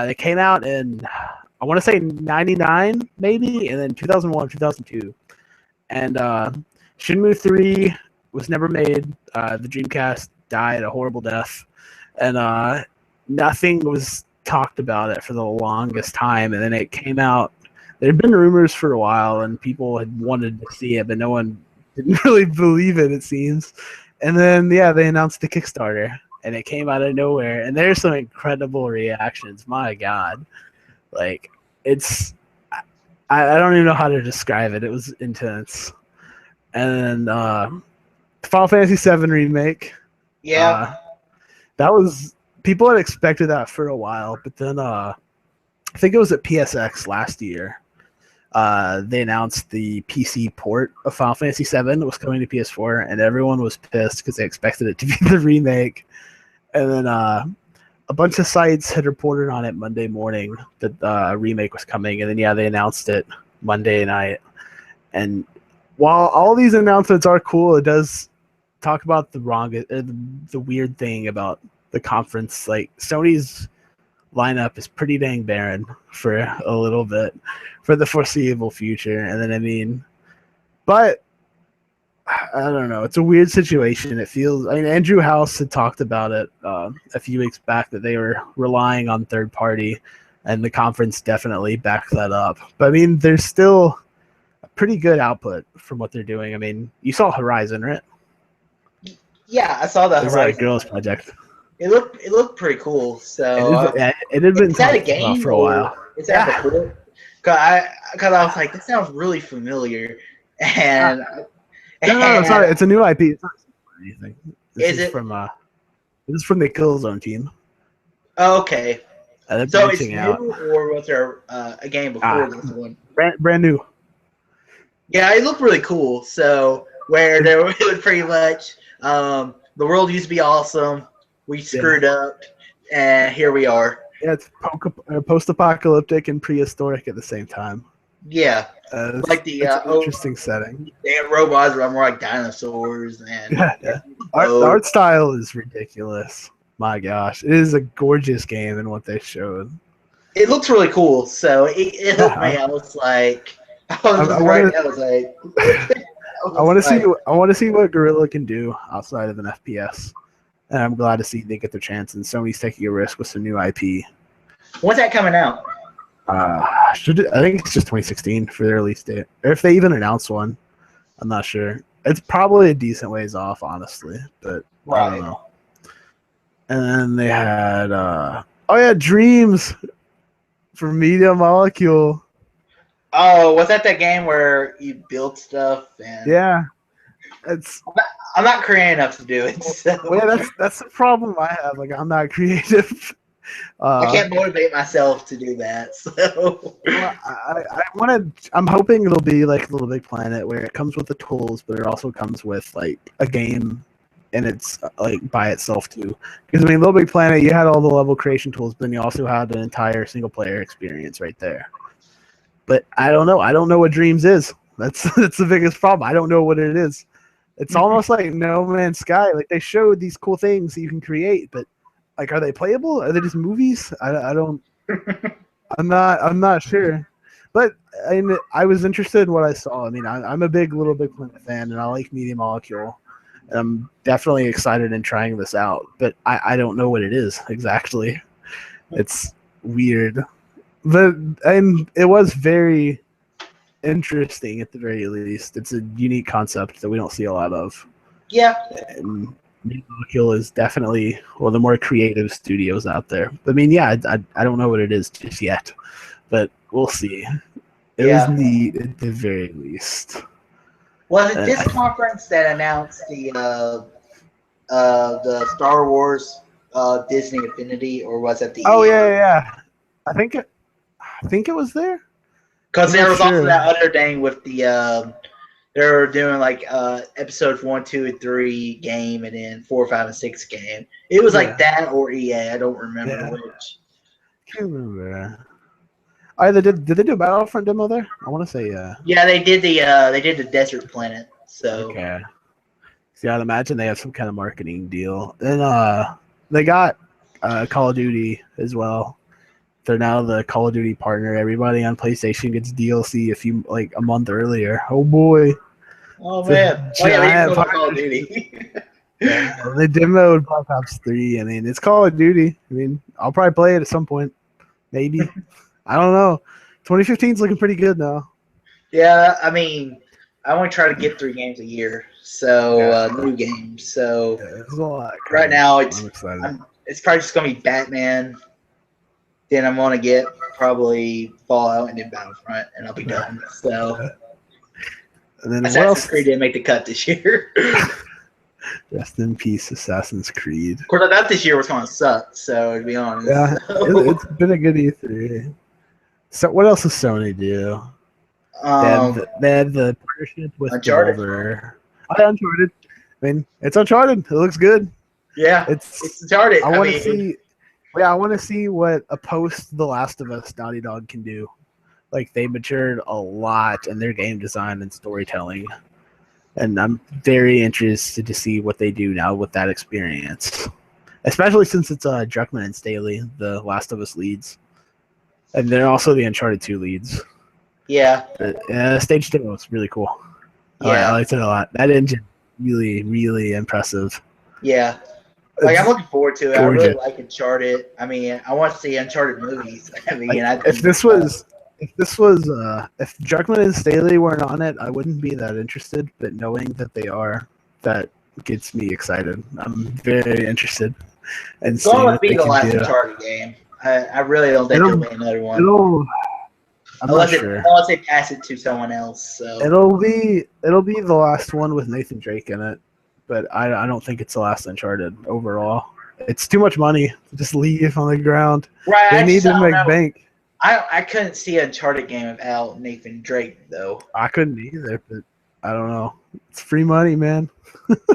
They came out in, I want to say 99 maybe, and then 2001, 2002. And Shenmue 3 was never made. The Dreamcast died a horrible death. And nothing was talked about it for the longest time. And then it came out. There had been rumors for a while, and people had wanted to see it, but no one didn't really believe it, it seems. And then, they announced the Kickstarter, and it came out of nowhere. And there's some incredible reactions. My God. Like, I don't even know how to describe it. It was intense. And then Final Fantasy VII Remake. Yeah. That was, people had expected that for a while, but then I think it was at PSX last year. They announced the PC port of Final Fantasy VII was coming to PS4, and everyone was pissed because they expected it to be the remake. And then a bunch of sites had reported on it Monday morning that a remake was coming, and then they announced it Monday night. And while all these announcements are cool, it does talk about the weird thing about the conference. Like, Sony's lineup is pretty dang barren for a little bit for the foreseeable future. And then but I don't know, it's a weird situation. It feels, I mean, Andrew House had talked about it a few weeks back that they were relying on third party, and the conference definitely backed that up. But I mean, there's still a pretty good output from what they're doing. I mean, you saw Horizon, right? Yeah, I saw the Horizon. It was like a girls project. It looked pretty cool. So it had been talked about for a while. Is that before? Because I was like, this sounds really familiar. And no, it's not. It's a new IP. It's not anything. This is from the Killzone team. Oh, okay. So it's new, out. Or was there a game before this one? Brand new. Yeah, it looked really cool. So where it was pretty much the world used to be awesome. We screwed up, and here we are. Yeah, it's post-apocalyptic and prehistoric at the same time. Yeah, like the interesting setting. They have robots are more like dinosaurs, and the art style is ridiculous. My gosh, it is a gorgeous game in what they showed. It looks really cool. So it hooked me. I was like, I want to see what Guerrilla can do outside of an FPS. And I'm glad to see they get the chance, and Sony's taking a risk with some new IP. When's that coming out? I think it's just 2016 for their release date. Or if they even announce one, I'm not sure. It's probably a decent ways off, honestly, but I don't know. And then they had Dreams for Media Molecule. Oh, was that game where you build stuff? And yeah. I'm not creative enough to do it. So. Well, yeah, that's the problem I have. Like, I'm not creative. I can't motivate myself to do that. So I'm hoping it'll be like Little Big Planet, where it comes with the tools, but it also comes with like a game, and it's like by itself too. Because I mean, Little Big Planet, you had all the level creation tools, but then you also had an entire single player experience right there. But I don't know. I don't know what Dreams is. That's the biggest problem. I don't know what it is. It's almost like No Man's Sky. Like, they showed these cool things that you can create, but like, are they playable? Are they just movies? I don't. I'm not sure. But I was interested in what I saw. I mean, I'm a big Little Big Planet fan, and I like Media Molecule. And I'm definitely excited in trying this out, but I don't know what it is exactly. It's weird, but it was very interesting at the very least. It's a unique concept that we don't see a lot of. Yeah. And New Molecule is definitely one of the more creative studios out there. I mean, yeah, I don't know what it is just yet, but we'll see. It was neat at the very least. Was it this conference that announced the Star Wars Disney Affinity, or was it the? Oh yeah. I think it was there. Because there was also that other thing with the they were doing like episodes 1, 2, and 3 game, and then 4, 5, and 6 game. It was like that or EA. I don't remember which. Can't remember. Oh, did they do a Battlefront demo there? I want to say Yeah, they did the Desert Planet. So okay. See, I'd imagine they have some kind of marketing deal. And they got Call of Duty as well. They're now the Call of Duty partner. Everybody on PlayStation gets DLC a month earlier. Oh boy! Oh man! Oh yeah, they did Call of Duty. They demoed Black Ops 3. I mean, it's Call of Duty. I mean, I'll probably play it at some point. Maybe. I don't know. 2015 is looking pretty good now. Yeah, I mean, I only try to get 3 games a year, so new games. So there's a lot right now, I'm excited. It's probably just gonna be Batman. Then I'm gonna get probably Fallout and then Battlefront, and I'll be done. So and then Assassin's Creed didn't make the cut this year. Rest in peace, Assassin's Creed. Of course, I thought this year was gonna suck. So to be honest, it's been a good E3. So what else does Sony do? They have the partnership with Uncharted. Uncharted. I mean, it's Uncharted. It looks good. Yeah, it's Uncharted. I want to see. Yeah, I want to see what a post The Last of Us Naughty Dog can do. Like, they matured a lot in their game design and storytelling. And I'm very interested to see what they do now with that experience. Especially since it's Druckmann and Staley, the Last of Us leads. And they're also the Uncharted 2 leads. Yeah. Stage demo was really cool. Yeah. I liked it a lot. That engine, really, really impressive. Yeah. Like, I'm looking forward to it. Gorgeous. I really like Uncharted. I mean, I want to see Uncharted movies. I mean, if Druckmann and Staley weren't on it, I wouldn't be that interested. But knowing that they are, that gets me excited. I'm very interested. And it's going to be the last Uncharted game. I really don't think there'll be another one. Unless they pass it to someone else. So it'll be the last one with Nathan Drake in it. But I don't think it's the last Uncharted overall. It's too much money to just leave on the ground. Right, they need to make bank. I couldn't see an Uncharted game without Nathan Drake, though. I couldn't either, but I don't know. It's free money, man.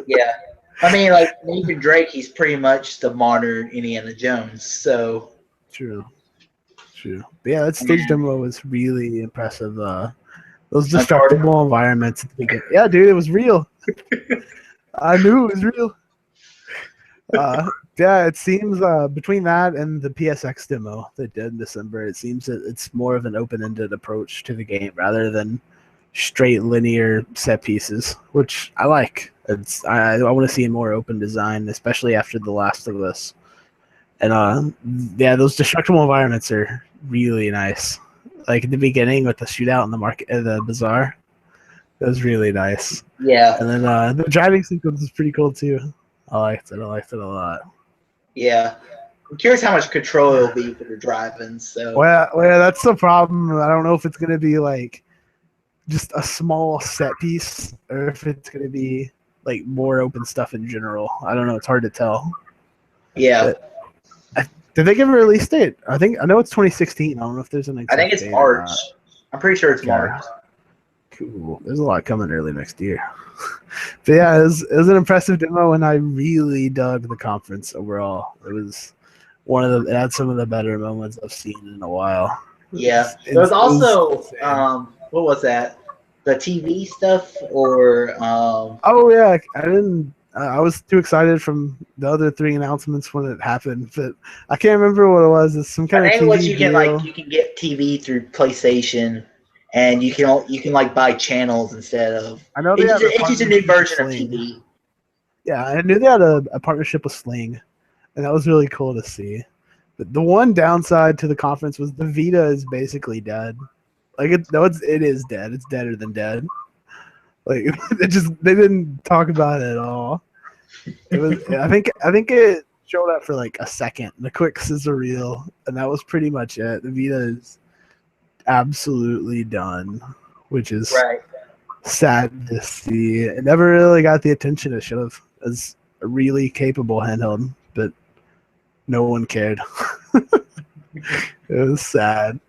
Yeah. I mean, like, Nathan Drake, he's pretty much the modern Indiana Jones, so. True. But yeah, that stage demo was really impressive. Those destructible environments at the beginning. Yeah, dude, it was real. I knew it was real. Yeah, it seems between that and the PSX demo they did in December, it seems that it's more of an open-ended approach to the game rather than straight linear set pieces, which I like. I want to see a more open design, especially after The Last of Us. And yeah, those destructible environments are really nice. Like at the beginning with the shootout in the bazaar. It was really nice. Yeah. And then the driving sequence is pretty cool too. I liked it a lot. Yeah. I'm curious how much control it'll be for the driving. So. Well, that's the problem. I don't know if it's gonna be like just a small set piece or if it's gonna be like more open stuff in general. I don't know. It's hard to tell. Yeah. Did they give a release date? I know it's 2016. I don't know if there's an exact I think it's March. I'm pretty sure it's March. Cool. There's a lot coming early next year. But yeah, it was an impressive demo, and I really dug the conference overall. It was it had some of the better moments I've seen in a while. Yeah. There was also what was that? The TV stuff or Oh yeah, I was too excited from the other 3 announcements when it happened, but I can't remember what it was. It's some kind of TV deal. You can get TV through PlayStation, and you can like buy channels instead of. I know it's just a new version of TV. Yeah, I knew they had a partnership with Sling, and that was really cool to see. But the one downside to the conference was the Vita is basically dead. Like it is dead. It's deader than dead. Like they didn't talk about it at all. It was I think it showed up for like a second, the quick scissor reel, and that was pretty much it. The Vita is absolutely done, which is Right. sad to see. It never really got the attention it should have as a really capable handheld, but no one cared. It was sad.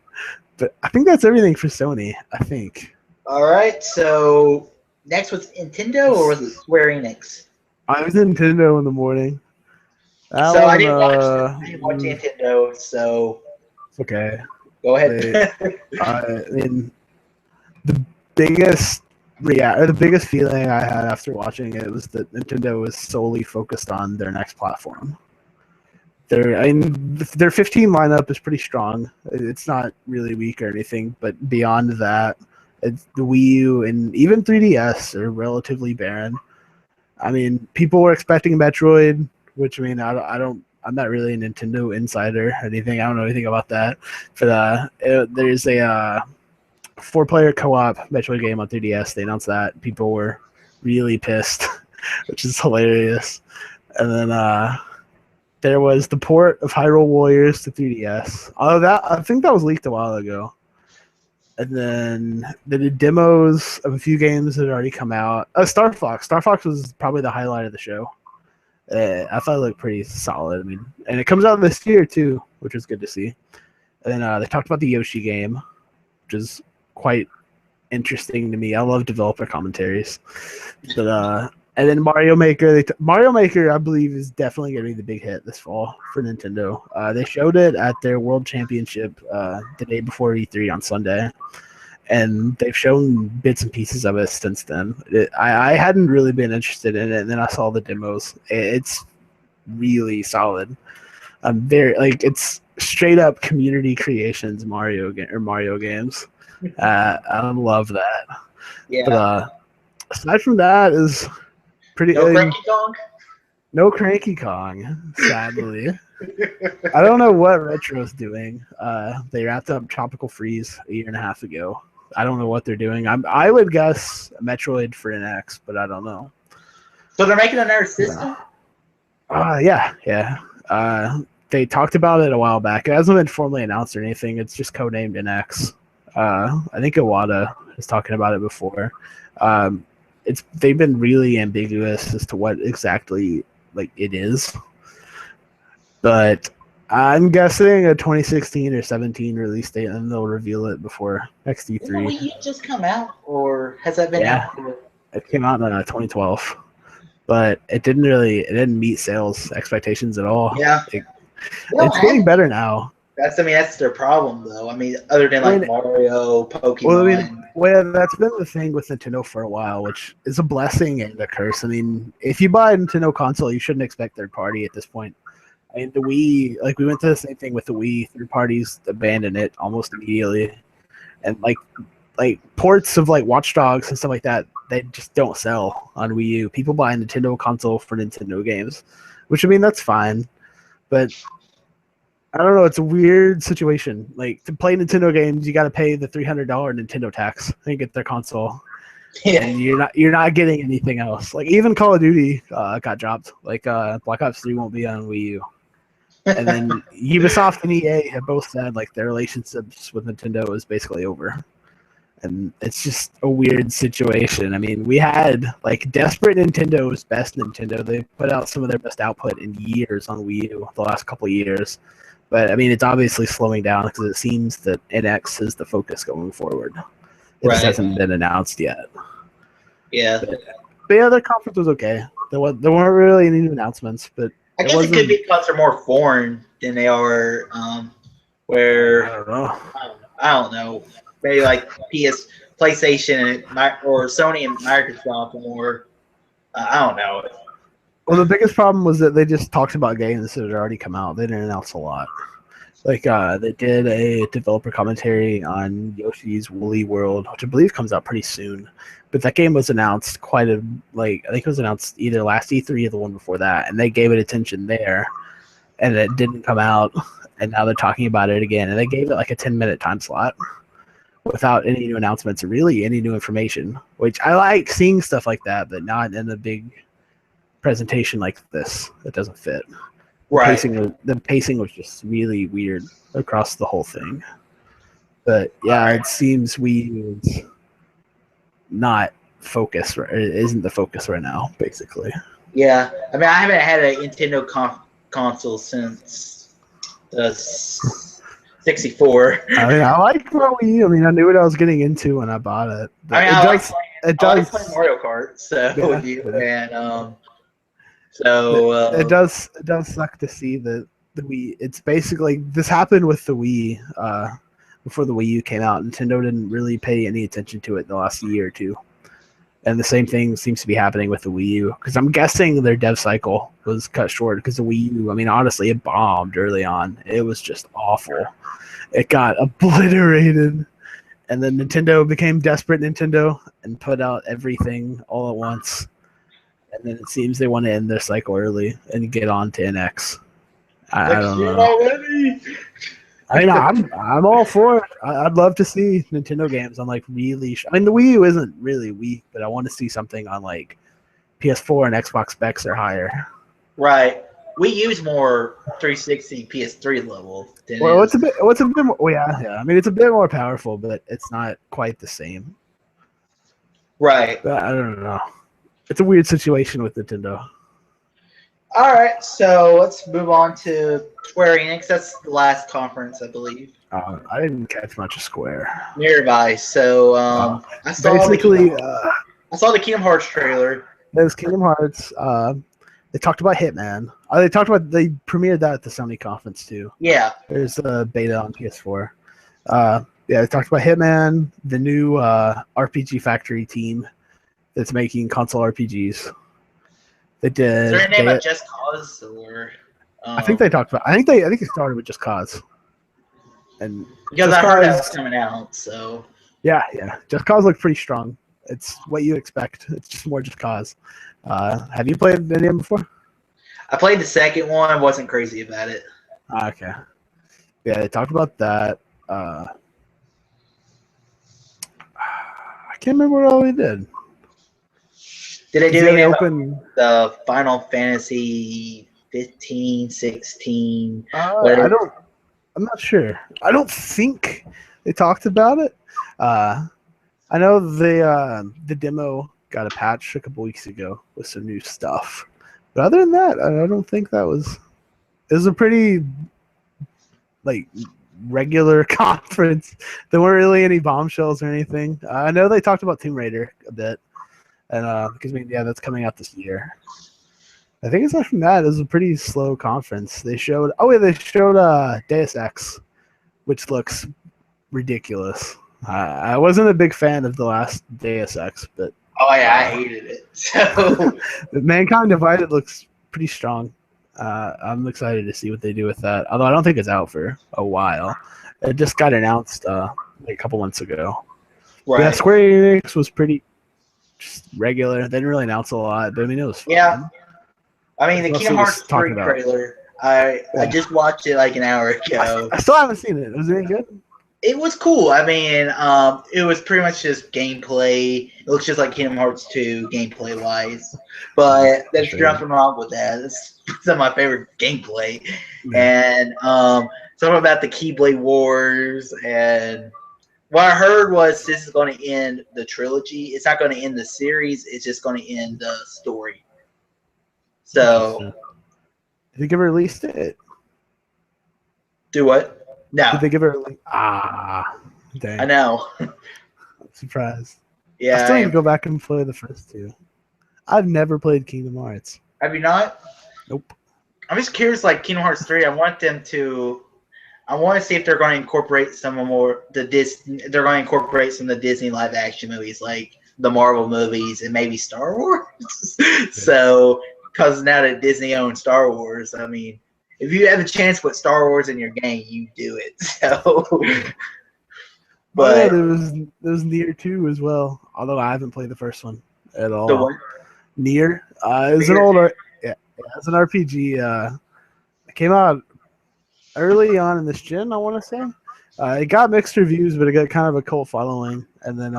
But I think that's everything for Sony, I think. All right. So next was Nintendo or was it Square Enix? I was Nintendo in the morning. That So one, I didn't watch Nintendo, so okay. go ahead. I mean, the biggest the biggest feeling I had after watching it was that Nintendo was solely focused on their next platform. Their 15 lineup is pretty strong. It's not really weak or anything, but beyond that, the Wii U and even 3DS are relatively barren. I mean, people were expecting Metroid, which I mean, I'm not really a Nintendo insider or anything. I don't know anything about that. But there's a 4-player co-op Metroid game on 3DS. They announced that. People were really pissed, which is hilarious. And then there was the port of Hyrule Warriors to 3DS. I think that was leaked a while ago. And then they did demos of a few games that had already come out. Star Fox. Star Fox was probably the highlight of the show. I thought it looked pretty solid. I mean, and it comes out this year too, which is good to see. And then they talked about the Yoshi game, which is quite interesting to me. I love developer commentaries. But and then Mario Maker. Mario Maker, I believe, is definitely going to be the big hit this fall for Nintendo. They showed it at their World Championship the day before E3 on Sunday, and they've shown bits and pieces of it since then. I hadn't really been interested in it, and then I saw the demos. It's really solid. It's straight up community creations Mario games. I love that. Yeah. But aside from that, is pretty. No Cranky Kong? No Cranky Kong, sadly. I don't know what Retro's doing. They wrapped up Tropical Freeze a year and a half ago. I don't know what they're doing. I would guess Metroid for NX, but I don't know. So they're making another system? Yeah. They talked about it a while back. It hasn't been formally announced or anything. It's just codenamed NX. I think Iwata was talking about it before. They've been really ambiguous as to what exactly it is, but I'm guessing a 2016 or 17 release date, and they'll reveal it before next E3. Didn't Wii U just come out, or has that been out? It came out in 2012, but it didn't meet sales expectations at all. Yeah, it's getting better now. That's their problem, though. I mean, other than Mario, Pokemon. Well, that's been the thing with Nintendo for a while, which is a blessing and a curse. I mean, if you buy a Nintendo console, you shouldn't expect third party at this point. I mean, the Wii, we went to the same thing with the Wii. Third parties abandoned it almost immediately, and ports of Watch Dogs and stuff like that, they just don't sell on Wii U. People buy a Nintendo console for Nintendo games, which I mean that's fine, but I don't know. It's a weird situation. To play Nintendo games, you got to pay the $300 Nintendo tax and get their console. Yeah. And you're not getting anything else. Even Call of Duty got dropped. Black Ops 3 won't be on Wii U. And then Ubisoft and EA have both said their relationships with Nintendo is basically over. And it's just a weird situation. I mean, we had desperate Nintendo's best Nintendo. They put out some of their best output in years on Wii U the last couple of years. But I mean, it's obviously slowing down because it seems that NX is the focus going forward. It just hasn't been announced yet. Yeah. But yeah, their conference was okay. There weren't really any new announcements, but I guess it could be because they're more foreign than they are. Where I don't know. I don't know. Maybe PlayStation or Sony and Microsoft more. I don't know. Well, the biggest problem was that they just talked about games that had already come out. They didn't announce a lot. They did a developer commentary on Yoshi's Woolly World, which I believe comes out pretty soon. But that game was announced I think it was announced either last E3 or the one before that, and they gave it attention there, and it didn't come out. And now they're talking about it again, and they gave it a 10-minute time slot, without any new announcements or really any new information. Which I like seeing stuff like that, but not in a big presentation like this. It doesn't fit. Right. The pacing was just really weird across the whole thing. But yeah, it seems Wii U is not focused. It isn't the focus right now, basically. Yeah, I mean, I haven't had a Nintendo console since the 64. I mean, I like my Wii U. I mean, I knew what I was getting into when I bought it. But I mean, it I like does playing Mario Kart. So yeah, with you, yeah. and It does suck to see that the Wii. It's basically this happened with the Wii before the Wii U came out. Nintendo didn't really pay any attention to it in the last year or two, and the same thing seems to be happening with the Wii U. Because I'm guessing their dev cycle was cut short because the Wii U. I mean, honestly, it bombed early on. It was just awful. It got obliterated, and then Nintendo became desperate Nintendo and put out everything all at once. And then it seems they want to end their cycle early and get on to NX. I don't know. already. I mean, I'm all for it. I'd love to see Nintendo games on like really. I mean, the Wii U isn't really weak, but I want to see something on like PS4 and Xbox specs or higher. Right. We use more 360 PS3 level. Well, it's a bit more. Well, yeah. I mean, it's a bit more powerful, but it's not quite the same. Right. But I don't know. It's a weird situation with Nintendo. All right, so let's move on to Square Enix. That's the last conference, I believe. I didn't catch much of Square. Nearby. So I saw basically, I saw the Kingdom Hearts trailer. There's Kingdom Hearts. They talked about Hitman. They premiered that at the Sony conference too. Yeah. There's a beta on PS4. Yeah, they talked about Hitman, the new RPG Factory team that's making console RPGs. They did. Is there a name of Just Cause or? I think they talked about. I think they started with Just Cause. And because Just I heard Cause, that was coming out, so. Yeah. Just Cause looked pretty strong. It's what you expect. It's just more Just Cause. Have you played any of them before? I played the second one. Wasn't crazy about it. Okay. Yeah, they talked about that. I can't remember what all we did. Did they do they open the Final Fantasy 15, 16? I'm not sure. I don't think they talked about it. I know the demo got a patch a couple weeks ago with some new stuff. But other than that, I don't think that was. It was a pretty like regular conference. There weren't really any bombshells or anything. I know they talked about Tomb Raider a bit, and because that's coming out this year. I think aside from that, it was a pretty slow conference. They showed Deus Ex, which looks ridiculous. I wasn't a big fan of the last Deus Ex, but I hated it. So Mankind Divided looks pretty strong. I'm excited to see what they do with that. Although I don't think it's out for a while. It just got announced a couple months ago. Right. Yeah, Square Enix was pretty just regular. They didn't really announce a lot, but I mean it was fun. Yeah. I mean the Kingdom Hearts 3 trailer. I just watched it like an hour ago. I still haven't seen it. Was it any good? It was cool. I mean, it was pretty much just gameplay. It looks just like Kingdom Hearts 2 gameplay-wise. But there's nothing wrong with that. It's some of my favorite gameplay. Yeah. And something about the Keyblade Wars. And what I heard was this is going to end the trilogy. It's not going to end the series. It's just going to end the story. So. Did they give a release date? Do what? No. Did they give her dang. I know. I'm surprised. Yeah. I still need to go back and play the first two. I've never played Kingdom Hearts. Have you not? Nope. I'm just curious, like Kingdom Hearts 3, I want to see if they're going to incorporate some of the Disney live action movies, like the Marvel movies and maybe Star Wars. So, because now that Disney owns Star Wars, I mean, if you have a chance to put Star Wars in your game, you do it. So, but there was Nier 2 as well. Although I haven't played the first one at all. The one? Nier. It's an older. Yeah, it's an RPG. It came out early on in this gen, I want to say. It got mixed reviews, but it got kind of a cult following. And then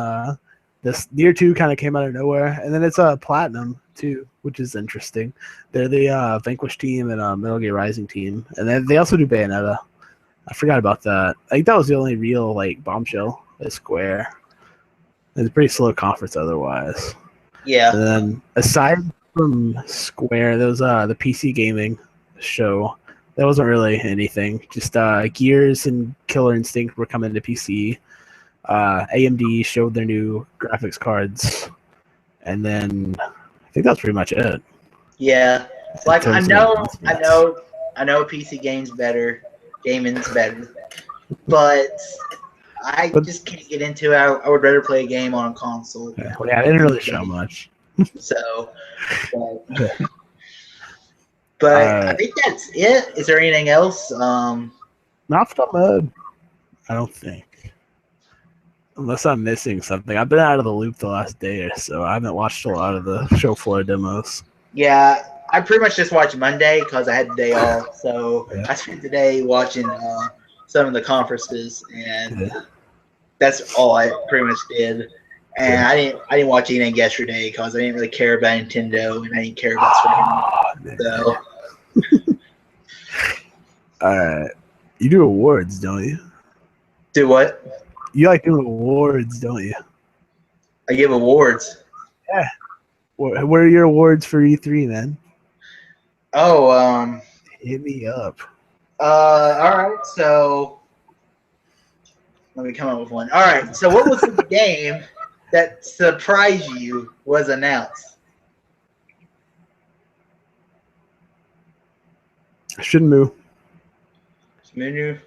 this Nier 2 kind of came out of nowhere. And then it's Platinum too, which is interesting. They're the Vanquish team and Metal Gear Rising team, and then they also do Bayonetta. I forgot about that. I think that was the only real like bombshell at Square. It's a pretty slow conference otherwise. Yeah. And then aside from Square, there was the PC gaming show. That wasn't really anything. Just Gears and Killer Instinct were coming to PC. AMD showed their new graphics cards, and then I think that's pretty much it. Yeah. Like I terms of know announcements. PC game's better, gaming's better, but I just can't get into it. I would rather play a game on a console. Yeah, well, yeah, they didn't really show much. So, but I think that's it. Is there anything else? Not off the top of my head, I don't think. Unless I'm missing something. I've been out of the loop the last day or so. I haven't watched a lot of the show floor demos. Yeah, I pretty much just watched Monday because I had the day off. So Yeah. I spent the day watching some of the conferences, and that's all I pretty much did. And I didn't watch anything yesterday because I didn't really care about Nintendo and I didn't care about Sony. So. All right, you do awards, don't you? Do what? You like doing awards, don't you? I give awards. Yeah. What are your awards for E3, man? Oh, hit me up. All right, so let me come up with one. All right, so what was the game that surprised you was announced? Shenmue. Shenmue.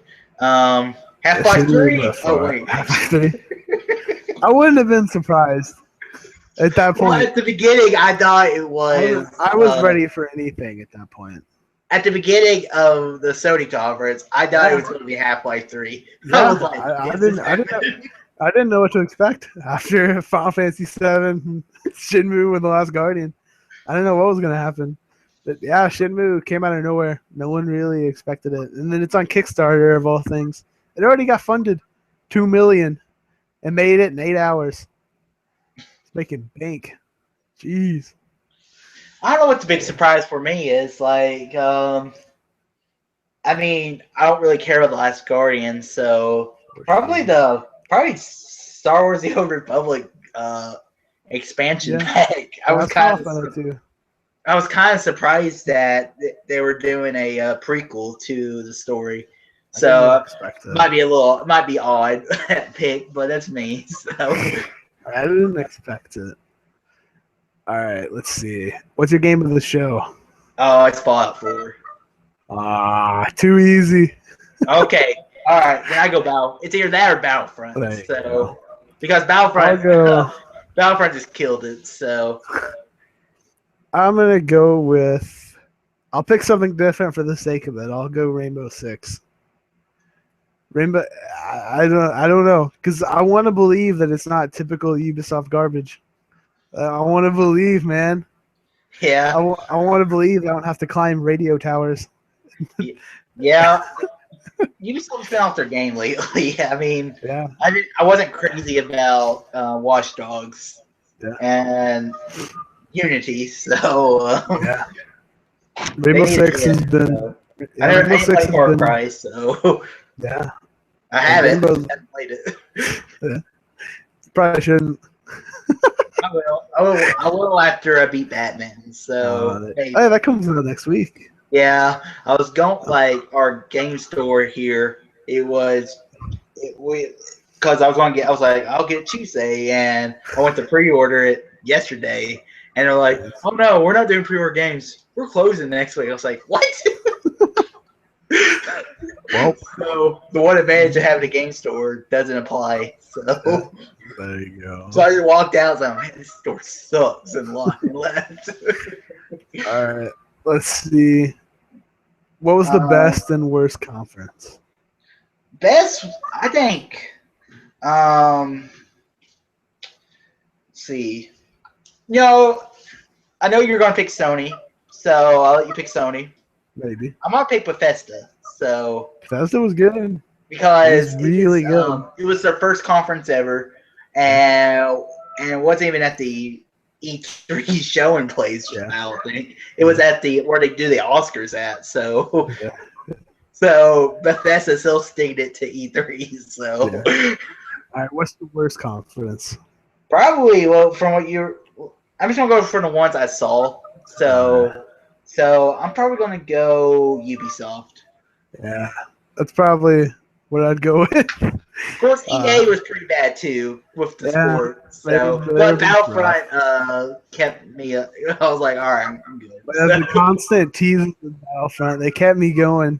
Half-Life 3. Oh wait. Half-Life 3. I wouldn't have been surprised at that point. Well, at the beginning, I thought it was. I was ready for anything at that point. At the beginning of the Sony conference, I thought it was going to be Half-Life 3. Yeah, I was like, I didn't know what to expect after Final Fantasy VII, Shenmue, and The Last Guardian. I didn't know what was going to happen. But yeah, Shenmue came out of nowhere. No one really expected it. And then it's on Kickstarter, of all things. It already got funded $2 million and made it in 8 hours. It's making bank. Jeez. I don't know what the big surprise for me is. Like, I mean, I don't really care about The Last Guardian, so probably Star Wars: The Old Republic expansion pack. I was kind of surprised that they were doing a prequel to the story. So might be odd pick, but that's me. So I didn't expect it. All right, let's see. What's your game of the show? Oh, it's Fallout 4. Too easy. Okay. All right. Then I go Battle. It's either that or Battlefront. So because Battlefront just killed it. So I'm gonna go with. I'll pick something different for the sake of it. I'll go Rainbow Six. Rainbow. I don't know, because I want to believe that it's not typical Ubisoft garbage. I want to believe, man. Yeah. I want to believe I don't have to climb radio towers. Yeah. Ubisoft's been off their game lately. I mean, yeah. I wasn't crazy about Watch Dogs and Unity, so yeah. Rainbow Six has been. I never played Far Cry, so yeah. I haven't played it. Yeah. Probably shouldn't. I will after I beat Batman. So hey, that comes out next week. Yeah, I was going like our game store here. Because I was like, I'll get it Tuesday, and I went to pre-order it yesterday, and they're like, oh no, we're not doing pre-order games. We're closing next week. I was like, what? Well, so the one advantage of having a game store doesn't apply. So there you go. So I just walked out. I was like, man, this store sucks, and left. All right, let's see. What was the best and worst conference? Best, I think. Let's see. I know you're gonna pick Sony, so I'll let you pick Sony. Maybe. I'm gonna pick Bethesda. So Bethesda was good. because really good. it was their first conference ever, and it wasn't even at the E3 show and place. Yeah. I don't think it was at the where they do the Oscars at. So, Yeah. so Bethesda still staked it to E3. So, Yeah. All right, what's the worst conference? probably from what you're. I'm just gonna go for the ones I saw. So I'm probably gonna go Ubisoft. Yeah, that's probably what I'd go with. Of course, EA was pretty bad too with the Yeah, sport. they So, were but Battlefront kept me. I was like, all right, I'm good. But as a constant teasing of Battlefront, they kept me going.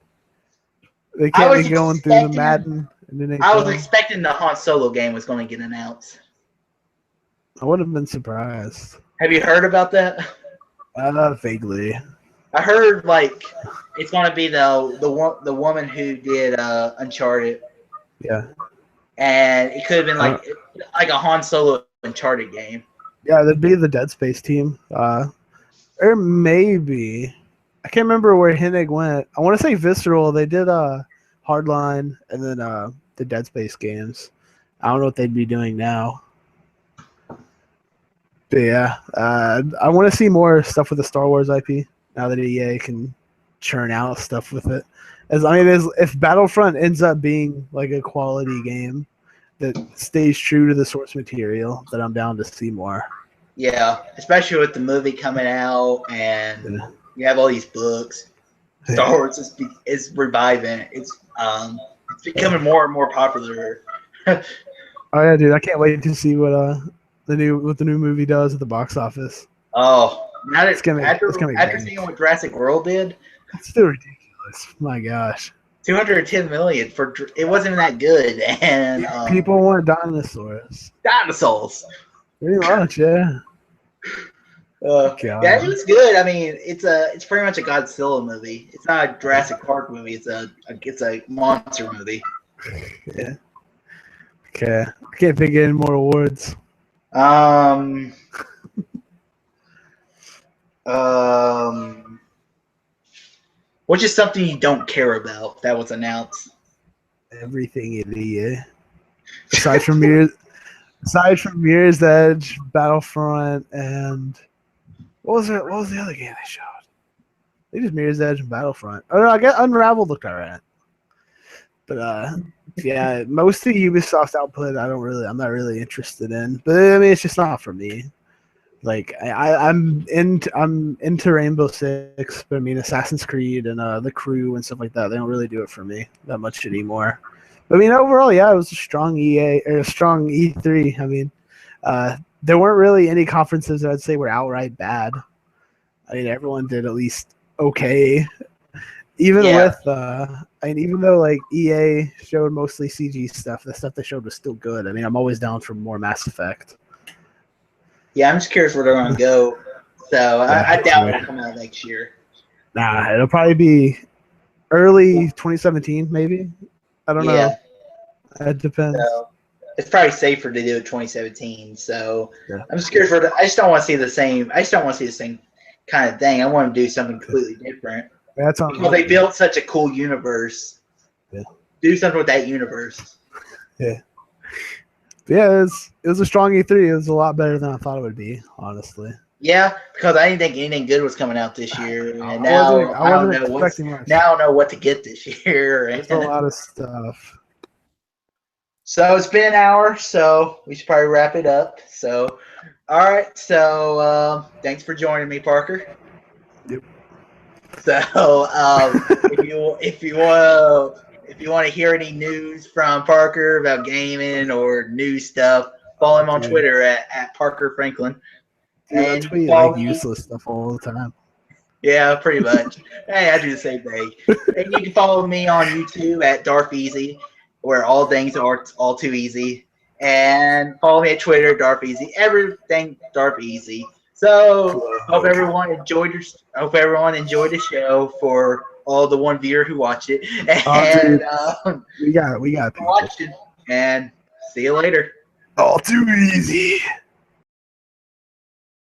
They kept me going through the Madden and then I was expecting the Han Solo game was going to get announced. I would have been surprised. Have you heard about that? Vaguely. I heard like it's going to be the woman who did Uncharted. Yeah. And it could have been like a Han Solo Uncharted game. Yeah, that'd be the Dead Space team. Or maybe I can't remember where Hennig went. I want to say Visceral. They did Hardline and then the Dead Space games. I don't know what they'd be doing now. But yeah, I want to see more stuff with the Star Wars IP now that EA can churn out stuff with it. If Battlefront ends up being like a quality game that stays true to the source material, then I'm down to see more. Yeah, especially with the movie coming out and you have all these books. Star Wars is reviving. It's becoming more and more popular. Oh yeah, dude! I can't wait to see what the new movie does at the box office. Oh, now that after seeing what Jurassic World did, it's still ridiculous. My gosh, 210 million for it wasn't that good, and people want dinosaurs. Dinosaurs, pretty much, yeah. Yeah, it was good. I mean, it's pretty much a Godzilla movie. It's not a Jurassic Park movie. It's a monster movie. Yeah. Okay. I can't think of any more awards. Which is something you don't care about that was announced? Everything in the year. Aside from Mirror's Edge, Battlefront, and what was the other game they showed? They just Mirror's Edge and Battlefront. Oh no, I guess Unravel looked alright. But yeah, most of Ubisoft's output I'm not really interested in. But I mean, it's just not for me. Like I'm into Rainbow Six, but I mean Assassin's Creed and The Crew and stuff like that. They don't really do it for me that much anymore. But I mean, overall, yeah, it was a strong strong E3. I mean, there weren't really any conferences that I'd say were outright bad. I mean, everyone did at least okay. Even though like EA showed mostly CG stuff, the stuff they showed was still good. I mean, I'm always down for more Mass Effect. Yeah, I'm just curious where they're going to go. So I doubt it'll come out next year. Nah, it'll probably be early 2017, maybe. I don't know. It depends. So it's probably safer to do it 2017. So I'm just curious I just don't want to see the same. I just don't want to see the same kind of thing. I want to do something completely different. That's because they built such a cool universe. Yeah. Do something with that universe. Yeah. Yeah, it was a strong E3. It was a lot better than I thought it would be, honestly. Yeah, because I didn't think anything good was coming out this year, and now I don't know what to get this year. There's a lot of stuff. So it's been an hour, so we should probably wrap it up. So, all right. So thanks for joining me, Parker. Yep. So if you want to hear any news from Parker about gaming or new stuff, follow him on Twitter at Parker Franklin. Dude, and I tweet like useless stuff all the time. Yeah, pretty much. Hey, I do the same thing. And you can follow me on YouTube at Darth Easy, where all things are all too easy. And follow me at Twitter, Darth Easy. Everything Darth Easy. So hope everyone enjoyed the show for all the one viewer who watched it. And we got watching. And see you later. All too easy.